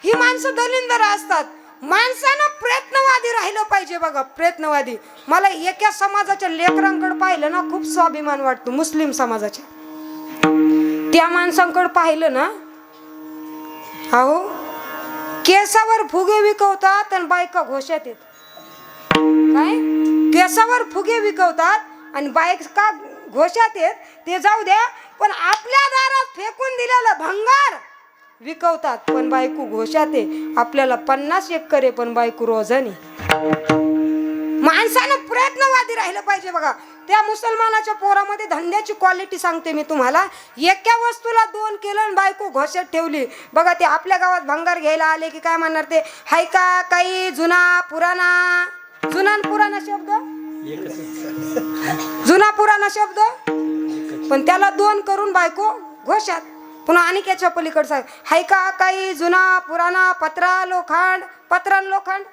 Speaker 1: ही माणसं दलिंदर असतात. माणसानं प्रयत्नवादी राहिलं पाहिजे. बघा प्रयत्नवादी. मला एका समाजाच्या लेकरांकडे पाहिलं ना खूप स्वाभिमान वाटतो. मुस्लिम समाजाच्या त्या माणसांकडे पाहिलं ना, अहो केसावर फुगे विकवतात आणि बायका घोषात येत. काय केसावर फुगे विकवतात आणि बायका घोषात येत ते जाऊ द्या, पण आपल्या दारात फेकून दिलेलं भंगार विकवतात पण बायको घोषात आहे. आपल्याला 50 एकर आहे पण बायको रोजानी. माणसानं प्रयत्नवादी राहिलं पाहिजे. बघा त्या मुसलमानाच्या पोरामध्ये धंद्याची क्वालिटी सांगते मी तुम्हाला. एका वस्तूला 2 केलं आणि बायको घोषात ठेवली. बघा ते आपल्या गावात भंगार घ्यायला आले की काय म्हणणार ते, हाय का काही जुना पुराणा. जुना पुराणा शब्द, जुना पुराणा शब्द, पण त्याला 2 करून बायको घोषात. पुन्हा आणि त्याच्या पलीकडे सांग, हाय का काही जुना पुराणा पत्रा लोखंड. पत्रा लोखंड.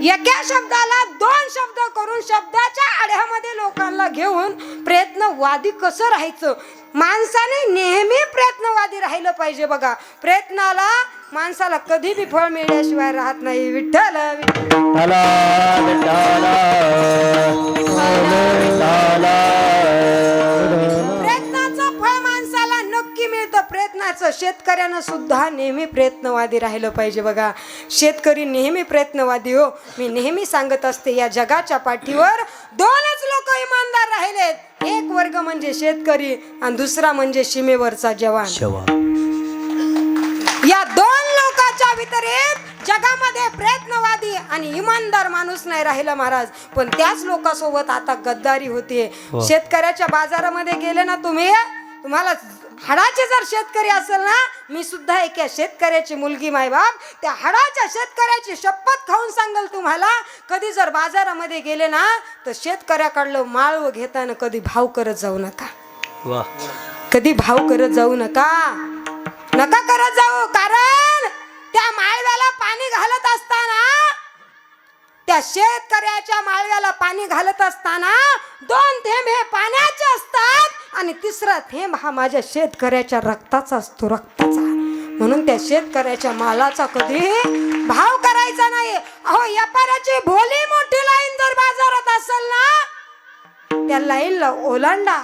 Speaker 1: एका शब्दाला 2 शब्द करून शब्दाच्या आड्यामध्ये लोकांना घेऊन प्रयत्नवादी कसं राहायचं. माणसाने नेहमी प्रयत्नवादी राहिलं पाहिजे. बघा प्रयत्नाला माणसाला कधी बी फळ मिळण्याशिवाय राहत नाही. विठ्ठल प्रयत्नाचं फळ माणसाला नक्की मिळतं. प्रयत्नाचं शेतकऱ्यानं सुद्धा नेहमी प्रयत्नवादी राहिलं पाहिजे. बघा शेतकरी नेहमी प्रयत्नवादी हो. मी नेहमी सांगत असते या जगाच्या पाठीवर 2च लोक इमानदार राहिलेत. एक वर्ग म्हणजे शेतकरी आणि दुसरा म्हणजे सीमेवरचा जवान. या 2 लोकांच्या वितरित जगामध्ये प्रयत्नवादी आणि इमानदार माणूस नाही राहिला महाराज. पण त्याच लोकांसोबत आता गद्दारी होते. शेतकऱ्याच्या बाजारामध्ये गेले ना तुम्हाला हाडाचे जर शेतकरी असेल ना, मी सुद्धा एका शेतकऱ्याची मुलगी मायबाप, त्या हाडाच्या शेतकऱ्याची शपथ खाऊन सांगल तुम्हाला, कधी जर बाजारामध्ये गेले ना तर शेतकऱ्याकडलं माळव घेताना कधी भाव करत जाऊ नका. कधी भाव करत जाऊ नका. नका करत जाऊ. कारण त्या माळव्याला पाणी घालत असताना, त्या शेतकऱ्याच्या माळव्याला पाणी घालत असताना 2 थेंब हे पाण्याचे असतात आणि 3रा थेंब हा माझ्या शेतकऱ्याच्या रक्ताचा असतो. रक्ताचा. म्हणून त्या शेतकऱ्याच्या मालाचा कधी भाव करायचा नाही. अहो व्यापाऱ्याची भोली मोठी लाईन जर बाजारात असेल ना, त्या लाईनला ओलांडा.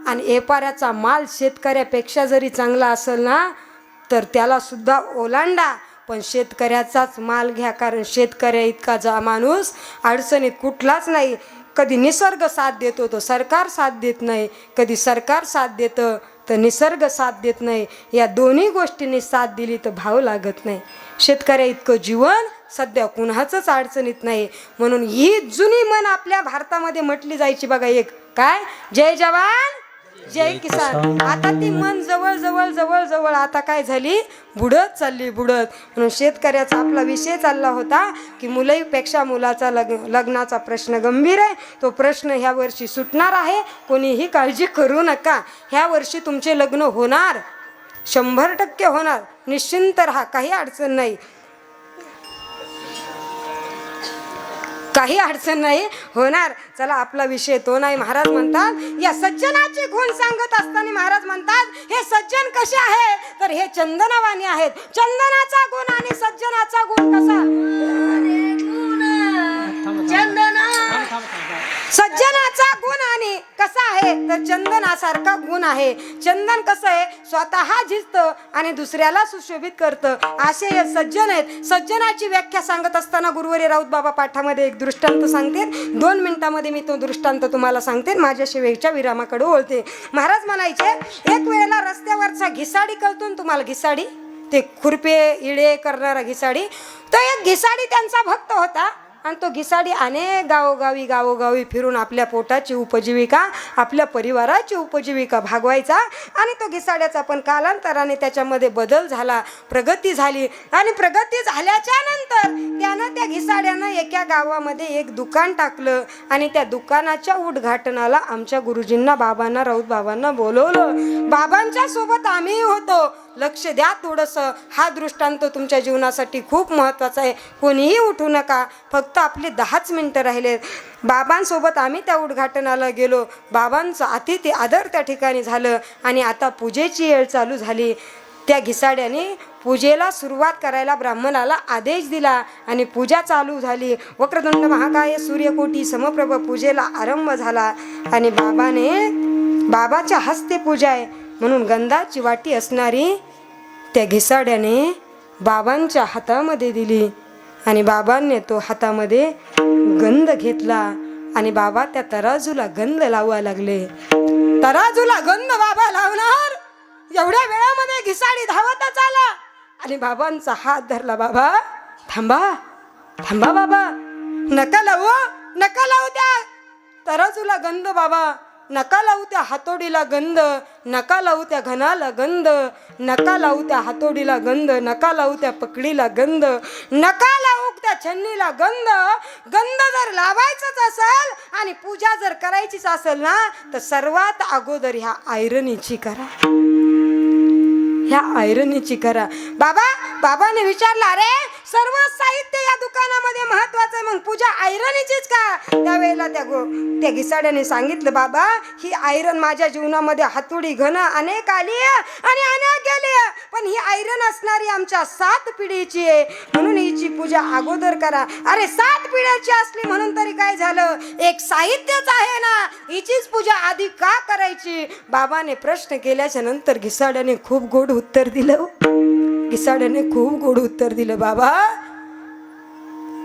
Speaker 1: आणि व्यापाऱ्याचा माल शेतकऱ्यापेक्षा जरी चांगला असेल ना तर त्याला सुद्धा ओलांडा. पण शेतकऱ्याचाच माल घ्या. कारण शेतकऱ्या इतका माणूस अडचणीत कुठलाच नाही. कधी निसर्ग साथ देतो तर सरकार साथ देत नाही. कधी सरकार साथ देतं तर निसर्ग साथ देत नाही. या दोन्ही गोष्टींनी साथ दिली तर भाव लागत नाही. शेतकऱ्या इतकं जीवन सध्या कुणाचंच अडचणीत नाही. म्हणून ही जुनी म्हण आपल्या भारतामध्ये म्हटली जायची बघा. एक काय, जय जवान जय किसान. आता ती मन जवळ जवळ जवळ जवळ आता काय झाली, बुडत चालली बुडत. म्हणून शेतकऱ्याचा आपला विषय चालला होता की मुलीपेक्षा मुलाचा लग्नाचा प्रश्न गंभीर आहे. तो प्रश्न ह्या वर्षी सुटणार आहे. कोणीही काळजी करू नका. ह्या वर्षी तुमचे लग्न होणार, 100% होणार. निश्चिंत राहा, काही अडचण नाही. काही अडचण नाही होणार. चला आपला विषय तो नाही. महाराज म्हणतात या सज्जनाचे गुण सांगत असताना महाराज म्हणतात हे सज्जन कसे आहे तर हे चंदनवाणी आहेत. चंदनाचा गुण आणि सज्जनाचा गुण कसा? सज्जनाचा गुण आणि कसा आहे तर चंदनासारखा गुण आहे. चंदन कसं आहे स्वतः झिजतं आणि दुसऱ्याला सुशोभित करतं. असे हे सज्जन आहेत. सज्जनाची व्याख्या सांगत असताना गुरुवारी राऊत बाबा पाठामध्ये एक दृष्टांत सांगते. 2 मिनिटामध्ये मी तो दृष्टांत तुम्हाला सांगते. माझ्या शिवेच्या विरामाकडे वळते. महाराज म्हणायचे एक वेळेला रस्त्यावरचा घिसाडी कळतो तुम्हाला? घिसाडी ते खुरपे इडे करणारा घिसाडी. तो एक घिसाडी त्यांचा भक्त होता आणि तो घिसाडी अनेक गावोगावी फिरून आपल्या पोटाची उपजीविका आपल्या परिवाराची उपजीविका भागवायचा. आणि तो घिसाड्याचा पण कालांतराने त्याच्यामध्ये बदल झाला, प्रगती झाली. आणि प्रगती झाल्याच्या नंतर त्यानं त्या घिसाड्यानं एका गावामध्ये एक दुकान टाकलं आणि त्या दुकानाच्या उद्घाटनाला आमच्या गुरुजींना बाबांना राऊत बाबांना बोलवलं. बाबांच्या सोबत आम्ही होतो. लक्ष द्या थोडंसं. हा दृष्टांत तुमच्या जीवनासाठी खूप महत्त्वाचा आहे. कोणीही उठू नका. फक्त आपले 10च मिनटं राहिलेत. बाबांसोबत आम्ही त्या उद्घाटनाला गेलो. बाबांचं अतिथी आदर त्या ठिकाणी झालं आणि आता पूजेची वेळ चालू झाली. त्या घिसाड्याने पूजेला सुरुवात करायला ब्राह्मणाला आदेश दिला आणि पूजा चालू झाली. वक्रतुंड महाकाय सूर्यकोटी समप्रभ पूजेला आरंभ झाला. आणि बाबाच्या हस्ते पूजा आहे म्हणून गंधाची वाटी असणारी त्या घिसाड्याने बाबांच्या हातामध्ये दिली. आणि बाबांनी तो हातामध्ये गंध घेतला आणि बाबा त्या तराजूला गंध लावायला लागले. तराजूला गंध बाबा लावणार एवढ्या वेळामध्ये घिसाडी धावतच आला आणि बाबांचा हात धरला. बाबा थांबा बाबा, नका लावू त्या तराजूला गंध. बाबा नका लावू त्या हातोडीला गंध, नका लावू त्या घनाला गंध, नका लावू त्या हातोडीला गंध, नका लावू त्या पकडीला गंध, नका लावू त्या छन्नीला गंध. गंध जर लावायचंच असेल आणि पूजा जर करायचीच असेल ना तर सर्वात अगोदर ह्या आयरनीची करा. ह्या आयरनीची करा. बाबाने विचारलं अरे सर्व साहित्य या दुकानामध्ये महत्वाचं आहे, मग पूजा आयरनीचीच का? त्यावेळेला त्या घिसाड्याने सांगितलं बाबा ही आयरन माझ्या जीवनामध्ये हातोडी घन अनेक आली आणि अनेक गेली, पण ही आयरन असणारी आमच्या 7 पिढीची आहे म्हणून हिची पूजा अगोदर करा. अरे 7 पिढ्याची असली म्हणून तरी काय झालं, एक साहित्यच आहे ना, हिचीच पूजा आधी का करायची? बाबाने प्रश्न केल्याच्या नंतर घिसाड्याने खूप गोड उत्तर दिलं. घिसाड्याने खूप गोड उत्तर दिलं. बाबा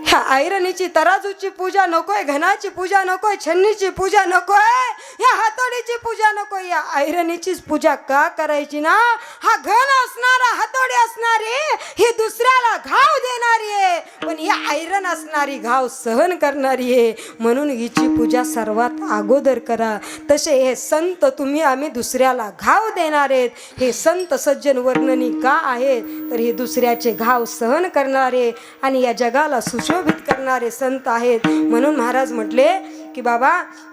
Speaker 1: ह्या आयरनीची तराजूची पूजा नकोय, घनाची पूजा नकोय, छन्नीची पूजा नकोय, या हातोडीची पूजा नकोय, या आयरनीचीच पूजा का करायची ना? हा घन असणारा हातोडी असणारी ही दुसऱ्याला घाव देणारी आहे, पण ही आयरन असणारी घाव सहन करणारी आहे म्हणून हिची पूजा सर्वात अगोदर करा. तसे हे संत तुम्ही आम्ही दुसऱ्याला घाव देणार आहेत. हे संत सज्जन वर्णनी का आहेत तर हे दुसऱ्याचे घाव सहन करणारे आणि या जगाला सुशोभित करणारे संत आहेत. म्हणून महाराज म्हटले की बाबा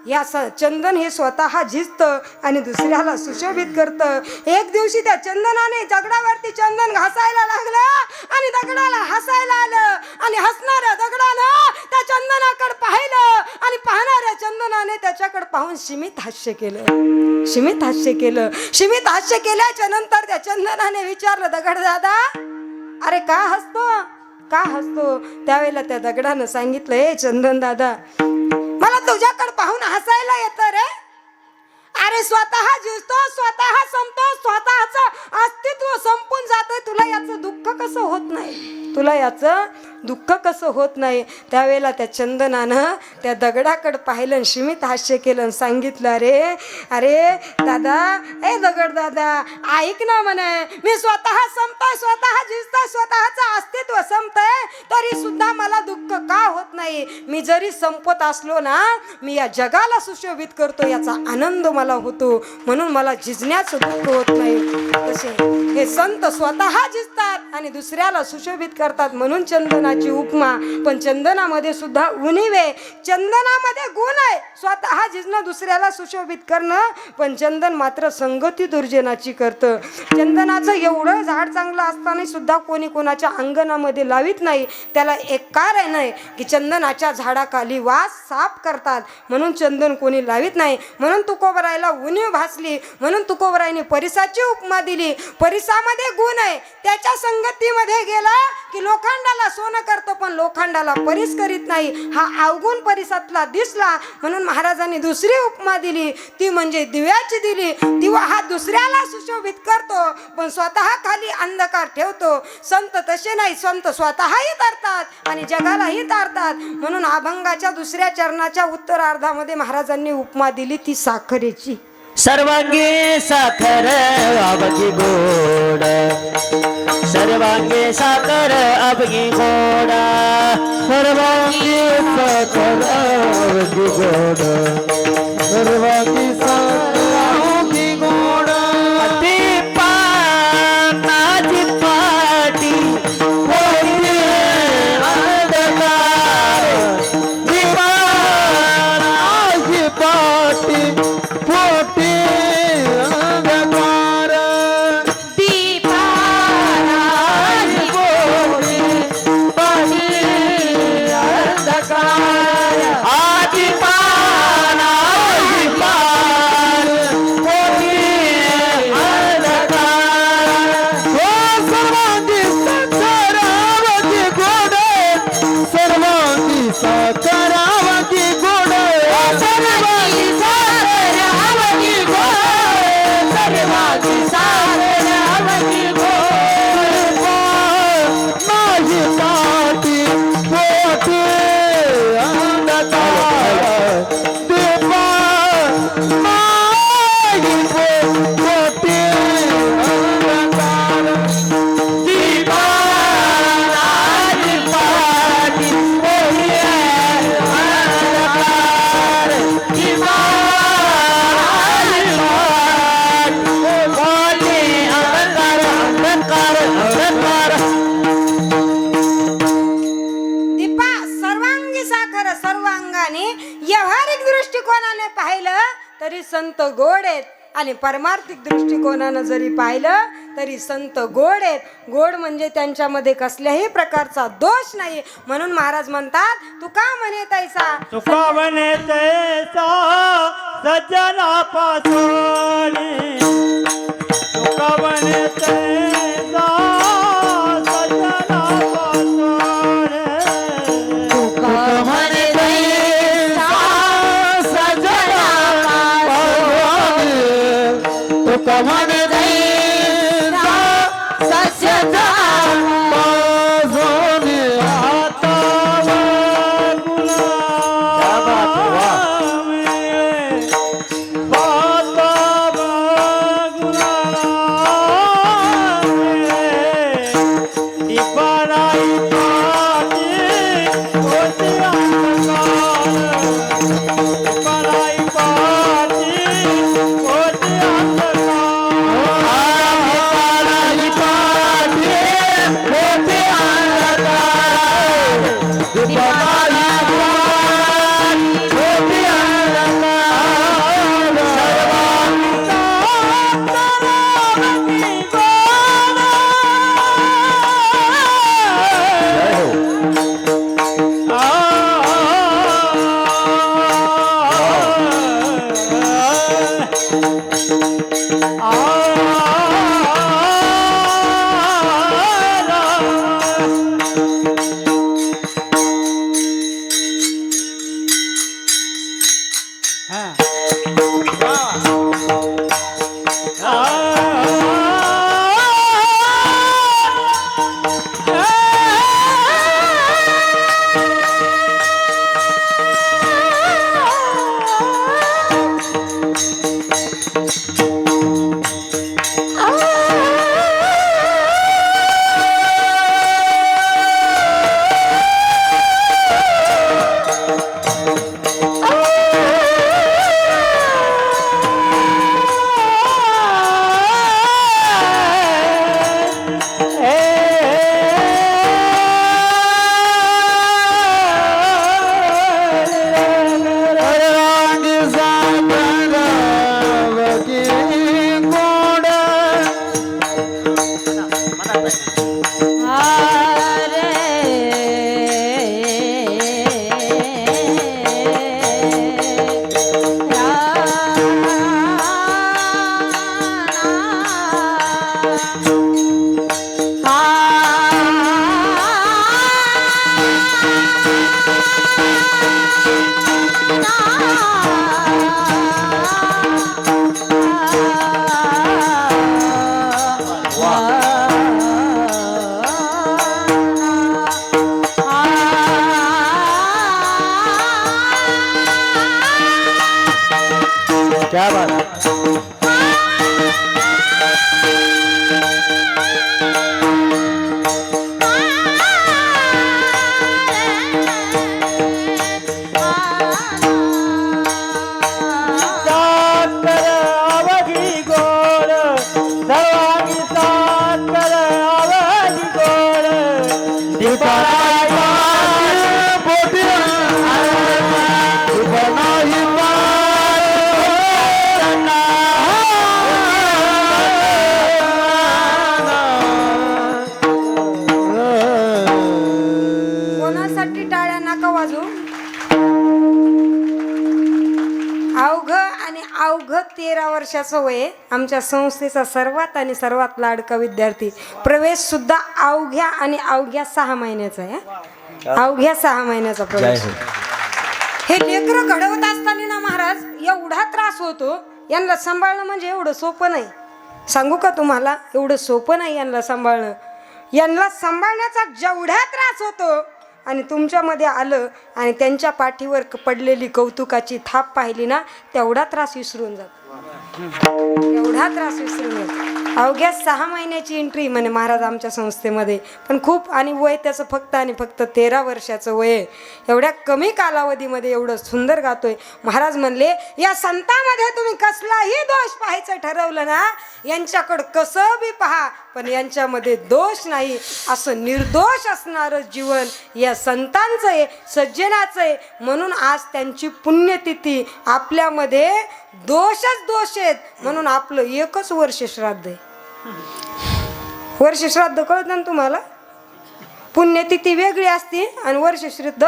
Speaker 1: या चंदन हे स्वतः झिजतं आणि दुसऱ्याला सुशोभित करतं. एक दिवशी त्या चंदनाने दगडावरती चंदन घासायला लागलं आणि दगडाला हसायला आलं आणि हसणाऱ्या दगडानं त्या चंदनाकडे पाहिलं आणि पाहणाऱ्या चंदनाने त्याच्याकडे पाहून सीमित हास्य केलं. सीमित हास्य केल्याच्या नंतर त्या चंदनाने विचारलं दगड दादा अरे का हसतो? त्यावेळेला त्या दगडानं सांगितलं हे चंदन दादा मला तुझ्याकडे पाहून हसायला येतं रे. अरे स्वतः जिजतो, स्वतः संपतो, स्वतःचं अस्तित्व संपून जातंय, तुला याचं दुःख कसं होत नाही? त्यावेळेला त्या चंदनानं त्या दगडाकडे पाहिलं, सीमित हास्य केलं, सांगितलं अरे दादा ए दगड दादा ऐक ना म्हणे, मी स्वतः संपतोय, स्वतः जिजतोय, स्वतःचं अस्तित्व संपतंय तरी सुद्धा मला दुःख का होत नाही? मी जरी संपत असलो ना मी या जगाला सुशोभित करतो याचा आनंद मला होतो म्हणून मला झिजण्याचं दुःख होत नाही. तसे हे संत स्वतः झिजतात आणि दुसऱ्याला सुशोभित करतात म्हणून चंदनाची उपमा. पण चंदनामध्ये सुद्धा उणीव आहे, चंदनामध्ये गुण आहे. स्वतः झिजणं दुसऱ्याला सुशोभित करणं, पण चंदन मात्र संगती दुर्जनाची करतं. चंदनाचं एवढं झाड चांगलं असताना सुद्धा कोणी कोणाच्या अंगणामध्ये लावित नाही. त्याला एक कारण आहे की चंदनाच्या झाडाखाली वास साफ करतात म्हणून चंदन कोणी लावित नाही. म्हणून तुकोबरायला उणीव भासली, म्हणून तुकोबरायने परिसाची उपमा दिली. परिसामध्ये गुण आहे, त्याच्या संगतीमध्ये गेला की लोखंडाला सोनं करतो पण लोखंडाला परीस करीत नाही. हा अवगुण परिसातला दिसला म्हणून महाराजांनी दुसरी उपमा दिली, ती म्हणजे दिव्याची दिली. दिवा हा दुसऱ्याला सुशोभित करतो पण स्वतः खाली अंधकार ठेवतो. संत तसे नाही, संत स्वतःही तरतात आणि जगालाही तारतात. म्हणून अभंगाच्या दुसऱ्या चरणाच्या उत्तरार्धामध्ये महाराजांनी उपमा दिली ती साखरेची.
Speaker 2: सर्वांगी साखर अवघी गोड, सर्वांगी साखर अवघी गोड, सर्वांगी साखर अवघी गोड, सर्वांगी साखर अवघी गोड. दीपानाची पाटी पोटी अंधकार, दीपानाची पाटी पोटी अंधकार,
Speaker 4: दीपानाची
Speaker 2: पोटी पाटी अंधकार. आधी पानाची पाट पोटी अंधकार. हो सर्वांगी साखर अवघी गोड, सर्वांगी साखर अवघी गोड, सर्वांगी साखर अवघी गोड, सर्वांगी साखर अवघी गोड. माझी पाटी पोटी अंधकार, दीपा माझी पोटी अंधकार, दीपा माझी पाटी पोटी अंधकार, दीपा माझी पाटी अंधकार, अंधकार, अंधकार.
Speaker 1: दीपा सर्वांगी साखर, सर्वांगाने व्यावहारिक दृष्टिकोनाने पाहिलं तरी संत गोड आहेत आणि परमार्थिक दृष्टिकोनानं जरी पाहिलं तरी संत गोड आहेत. गोड म्हणजे त्यांच्यामध्ये कसल्याही प्रकारचा दोष नाही. म्हणून महाराज म्हणतात तुका म्हणे तैसा,
Speaker 2: तुका म्हणे तैसा सज्जनापासून, तुका म्हणे तैसा सज्जनापासून, तुका म्हणे तैसा सज्जनापासून, तुका म्हणे तैसा सज्जनापासून. आता
Speaker 1: वर्षाचं वय आहे. आमच्या संस्थेचा सर्वात आणि सर्वात लाडका विद्यार्थी. प्रवेश सुद्धा अवघ्या आणि अवघ्या 6 महिन्याचा आहे. अवघ्या 6 महिन्याचा प्रवेश. हे लेकरं घडवत असताना ना महाराज एवढा त्रास होतो. यांना सांभाळणं म्हणजे एवढं सोपं नाही. सांगू का तुम्हाला, एवढं सोपं नाही यांना सांभाळणं. यांना सांभाळण्याचा जेवढा त्रास होतो आणि तुमच्यामध्ये आलं आणि त्यांच्या पाठीवर पडलेली कौतुकाची थाप पाहिली ना, तेवढा त्रास विसरून जातो. एवढा त्रास विसरून जातो. अवघ्या 6 महिन्याची एंट्री म्हणे महाराज आमच्या संस्थेमध्ये. पण खूप, आणि वय त्याचं फक्त आणि फक्त 13 वर्षाचं वय आहे. एवढ्या कमी कालावधीमध्ये एवढं सुंदर गातोय. महाराज म्हणले या संतांमध्ये तुम्ही कसलाही दोष पाहायचं ठरवलं ना, यांच्याकडं कसं बी पहा पण यांच्यामध्ये दोष नाही. असं निर्दोष असणारं जीवन या संतांचं आहे, सज्जनाचं आहे. म्हणून आज त्यांची पुण्यतिथी. आपल्यामध्ये दोषच दोष आहेत म्हणून आपलं एकच वर्ष श्राद्ध आहे. वर्ष श्राद्ध कळतं ना तुम्हाला. पुण्यतिथी वेगळी असते आणि वर्ष श्राद्ध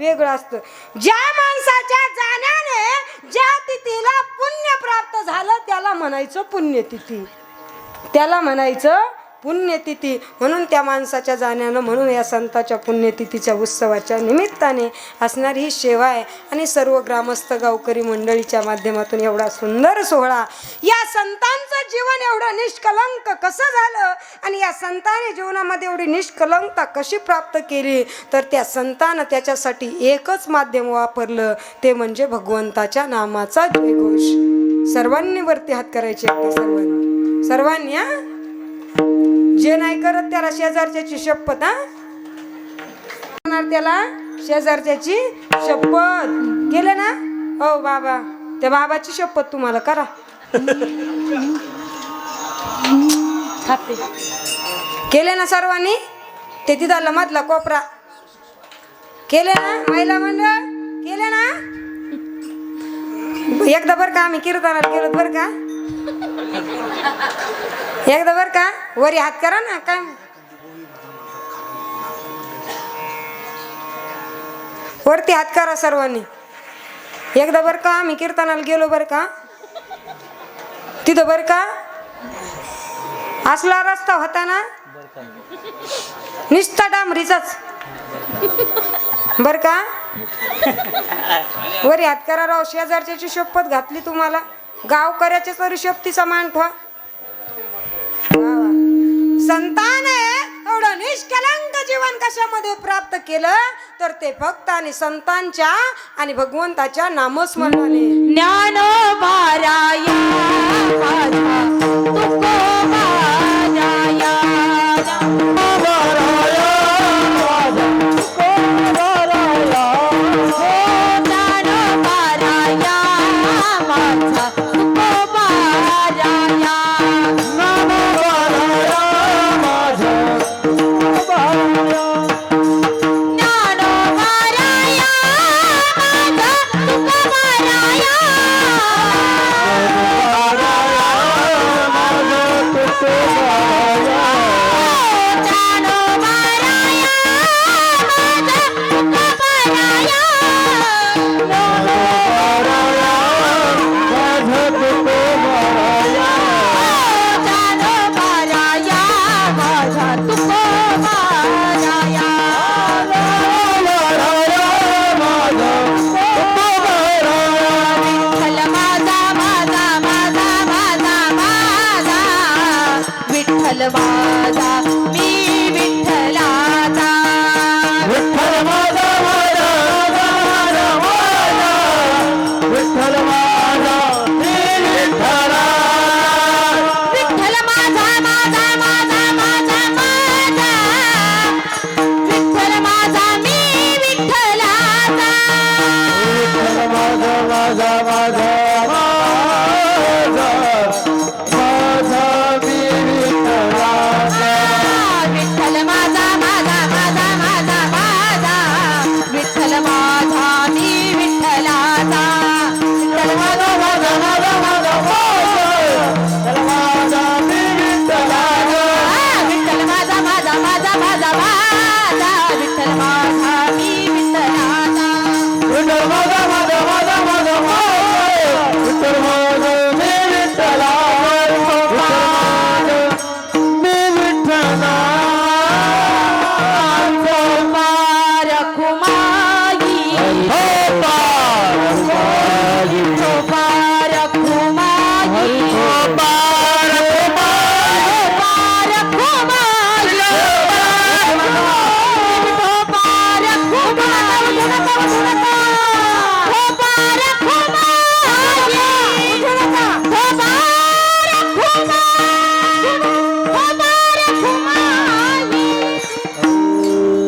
Speaker 1: वेगळं असतं. ज्या माणसाच्या जाण्याने ज्या तिथीला पुण्य प्राप्त झालं त्याला म्हणायचं पुण्यतिथी. त्याला म्हणायचं पुण्यतिथी. म्हणून त्या माणसाच्या जाण्यानं, म्हणून या संताच्या पुण्यतिथीच्या उत्सवाच्या निमित्ताने असणारी ही सेवा आहे. आणि सर्व ग्रामस्थ गावकरी मंडळीच्या माध्यमातून एवढा सुंदर सोहळा. या संतांचं जीवन एवढं निष्कलंक कसं झालं आणि या संतांनी जीवनामध्ये एवढी निष्कलंकता कशी प्राप्त केली, तर त्या संतानं त्याच्यासाठी एकच माध्यम वापरलं, ते म्हणजे भगवंताच्या नामाचा जयघोष. सर्वांनी वरती हात करायचे. सर्वांनी सर्वांनी हा. जे नाही करत त्याला शेजारच्याची शपथ. हा, त्याला शेजारच्याची शपथ केलं ना. हो बाबा, त्या बाबाची शपथ तुम्हाला करा. केले ना सर्वांनी. ते तिथला मधला कोपरा केले ना. महिला मंडळ केले ना. एकदा बरं का आम्ही कीर्तनाला गेलो बरं का. एकदा बर का वरी हात करा ना. काय वरती हात करा सर्वांनी. एकदा बर का आम्ही कीर्तनाला गेलो बर का. तिथं बर का असला रस्ता होता ना, निस्ता डांबरीचाच बर का. वरी हात करा राव. शेजारच्याची शपथ घातली तुम्हाला. गावकऱ्याच्या तरी शपथीचा मान ठेवा. संताने एवढं निष्कलंक जीवन कशामध्ये प्राप्त केलं, तर ते फक्त आणि संतांच्या आणि भगवंताच्या नामस्मरणाने.
Speaker 4: ज्ञानोबाराया माझा तुकोबाराया,
Speaker 2: बाराया माझा तुकोबाराया,
Speaker 4: ज्ञानोबाराया माझा तुकोबाराया,
Speaker 2: नामबाराया माझा तुकोबाराया,
Speaker 4: ज्ञानोबाराया माझा तुकोबाराया, विठ्ठल माझा मी विठ्ठलाचा,
Speaker 2: विठ्ठल माझा माझा माझा माझा, विठ्ठल माझा मी विठ्ठला,
Speaker 4: विठ्ठल माझा माझा माझा माझा माझा, विठ्ठल माझा मी विठ्ठलाचा,
Speaker 2: विठ्ठल माझा माझा माझा माझा, माझा मी विठ्ठलाचा.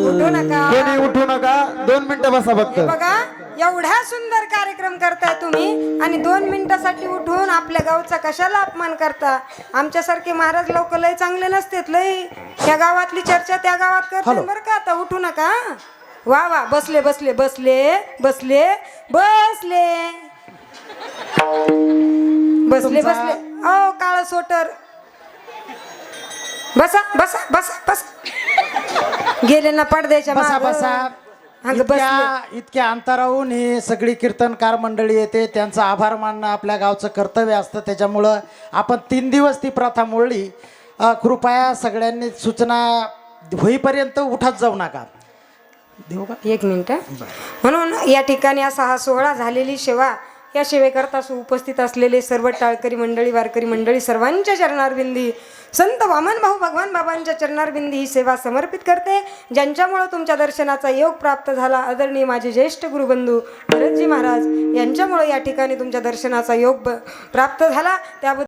Speaker 1: उठू नका.
Speaker 2: कोणी उठू नका, 2 मिनिटं बसा फक्त.
Speaker 1: हे बघा एवढा सुंदर कार्यक्रम करताय तुम्ही आणि 2 मिनिटासाठी उठून आपल्या गावचा कशाला अपमान करता. आमच्यासारखे महाराज लोक लय चांगले नसतेत. लय त्या गावातली चर्चा त्या गावात करते बरं का. आता उठू नका. वा वा बसले बसले बसले बसले बसले बसले बसले. ओ काळ सोटर बसा बसा बसा बसा. गेले ना पडद्याच्या
Speaker 6: बसा
Speaker 1: मागं.
Speaker 6: बसा.
Speaker 1: अगं बसले.
Speaker 6: इतक्या अंतराहून ही सगळी कीर्तनकार मंडळी येते, त्यांचा आभार मानणं आपल्या गावचं कर्तव्य असतं. त्याच्यामुळं आपण 3 दिवस ती प्रथा मोडली. कृपया सगळ्यांनी सूचना होईपर्यंत उठत जाऊ नका. देऊ का?
Speaker 1: 1 मिनिट. म्हणून या ठिकाणी असा हा सोहळा झालेली सेवा या सेवेकरता उपस्थित असलेले सर्व टाळकरी मंडळी वारकरी मंडळी सर्वांच्या चरणारविंदी संत वामन भाऊ भगवान बाबांच्या चरणारविंदी ही सेवा समर्पित करते. ज्यांच्यामुळं तुमच्या दर्शनाचा योग प्राप्त झाला आदरणीय माझे ज्येष्ठ गुरुबंधू भरतजी महाराज यांच्यामुळे या ठिकाणी तुमच्या दर्शनाचा योग प्राप्त झाला. त्याबद्दल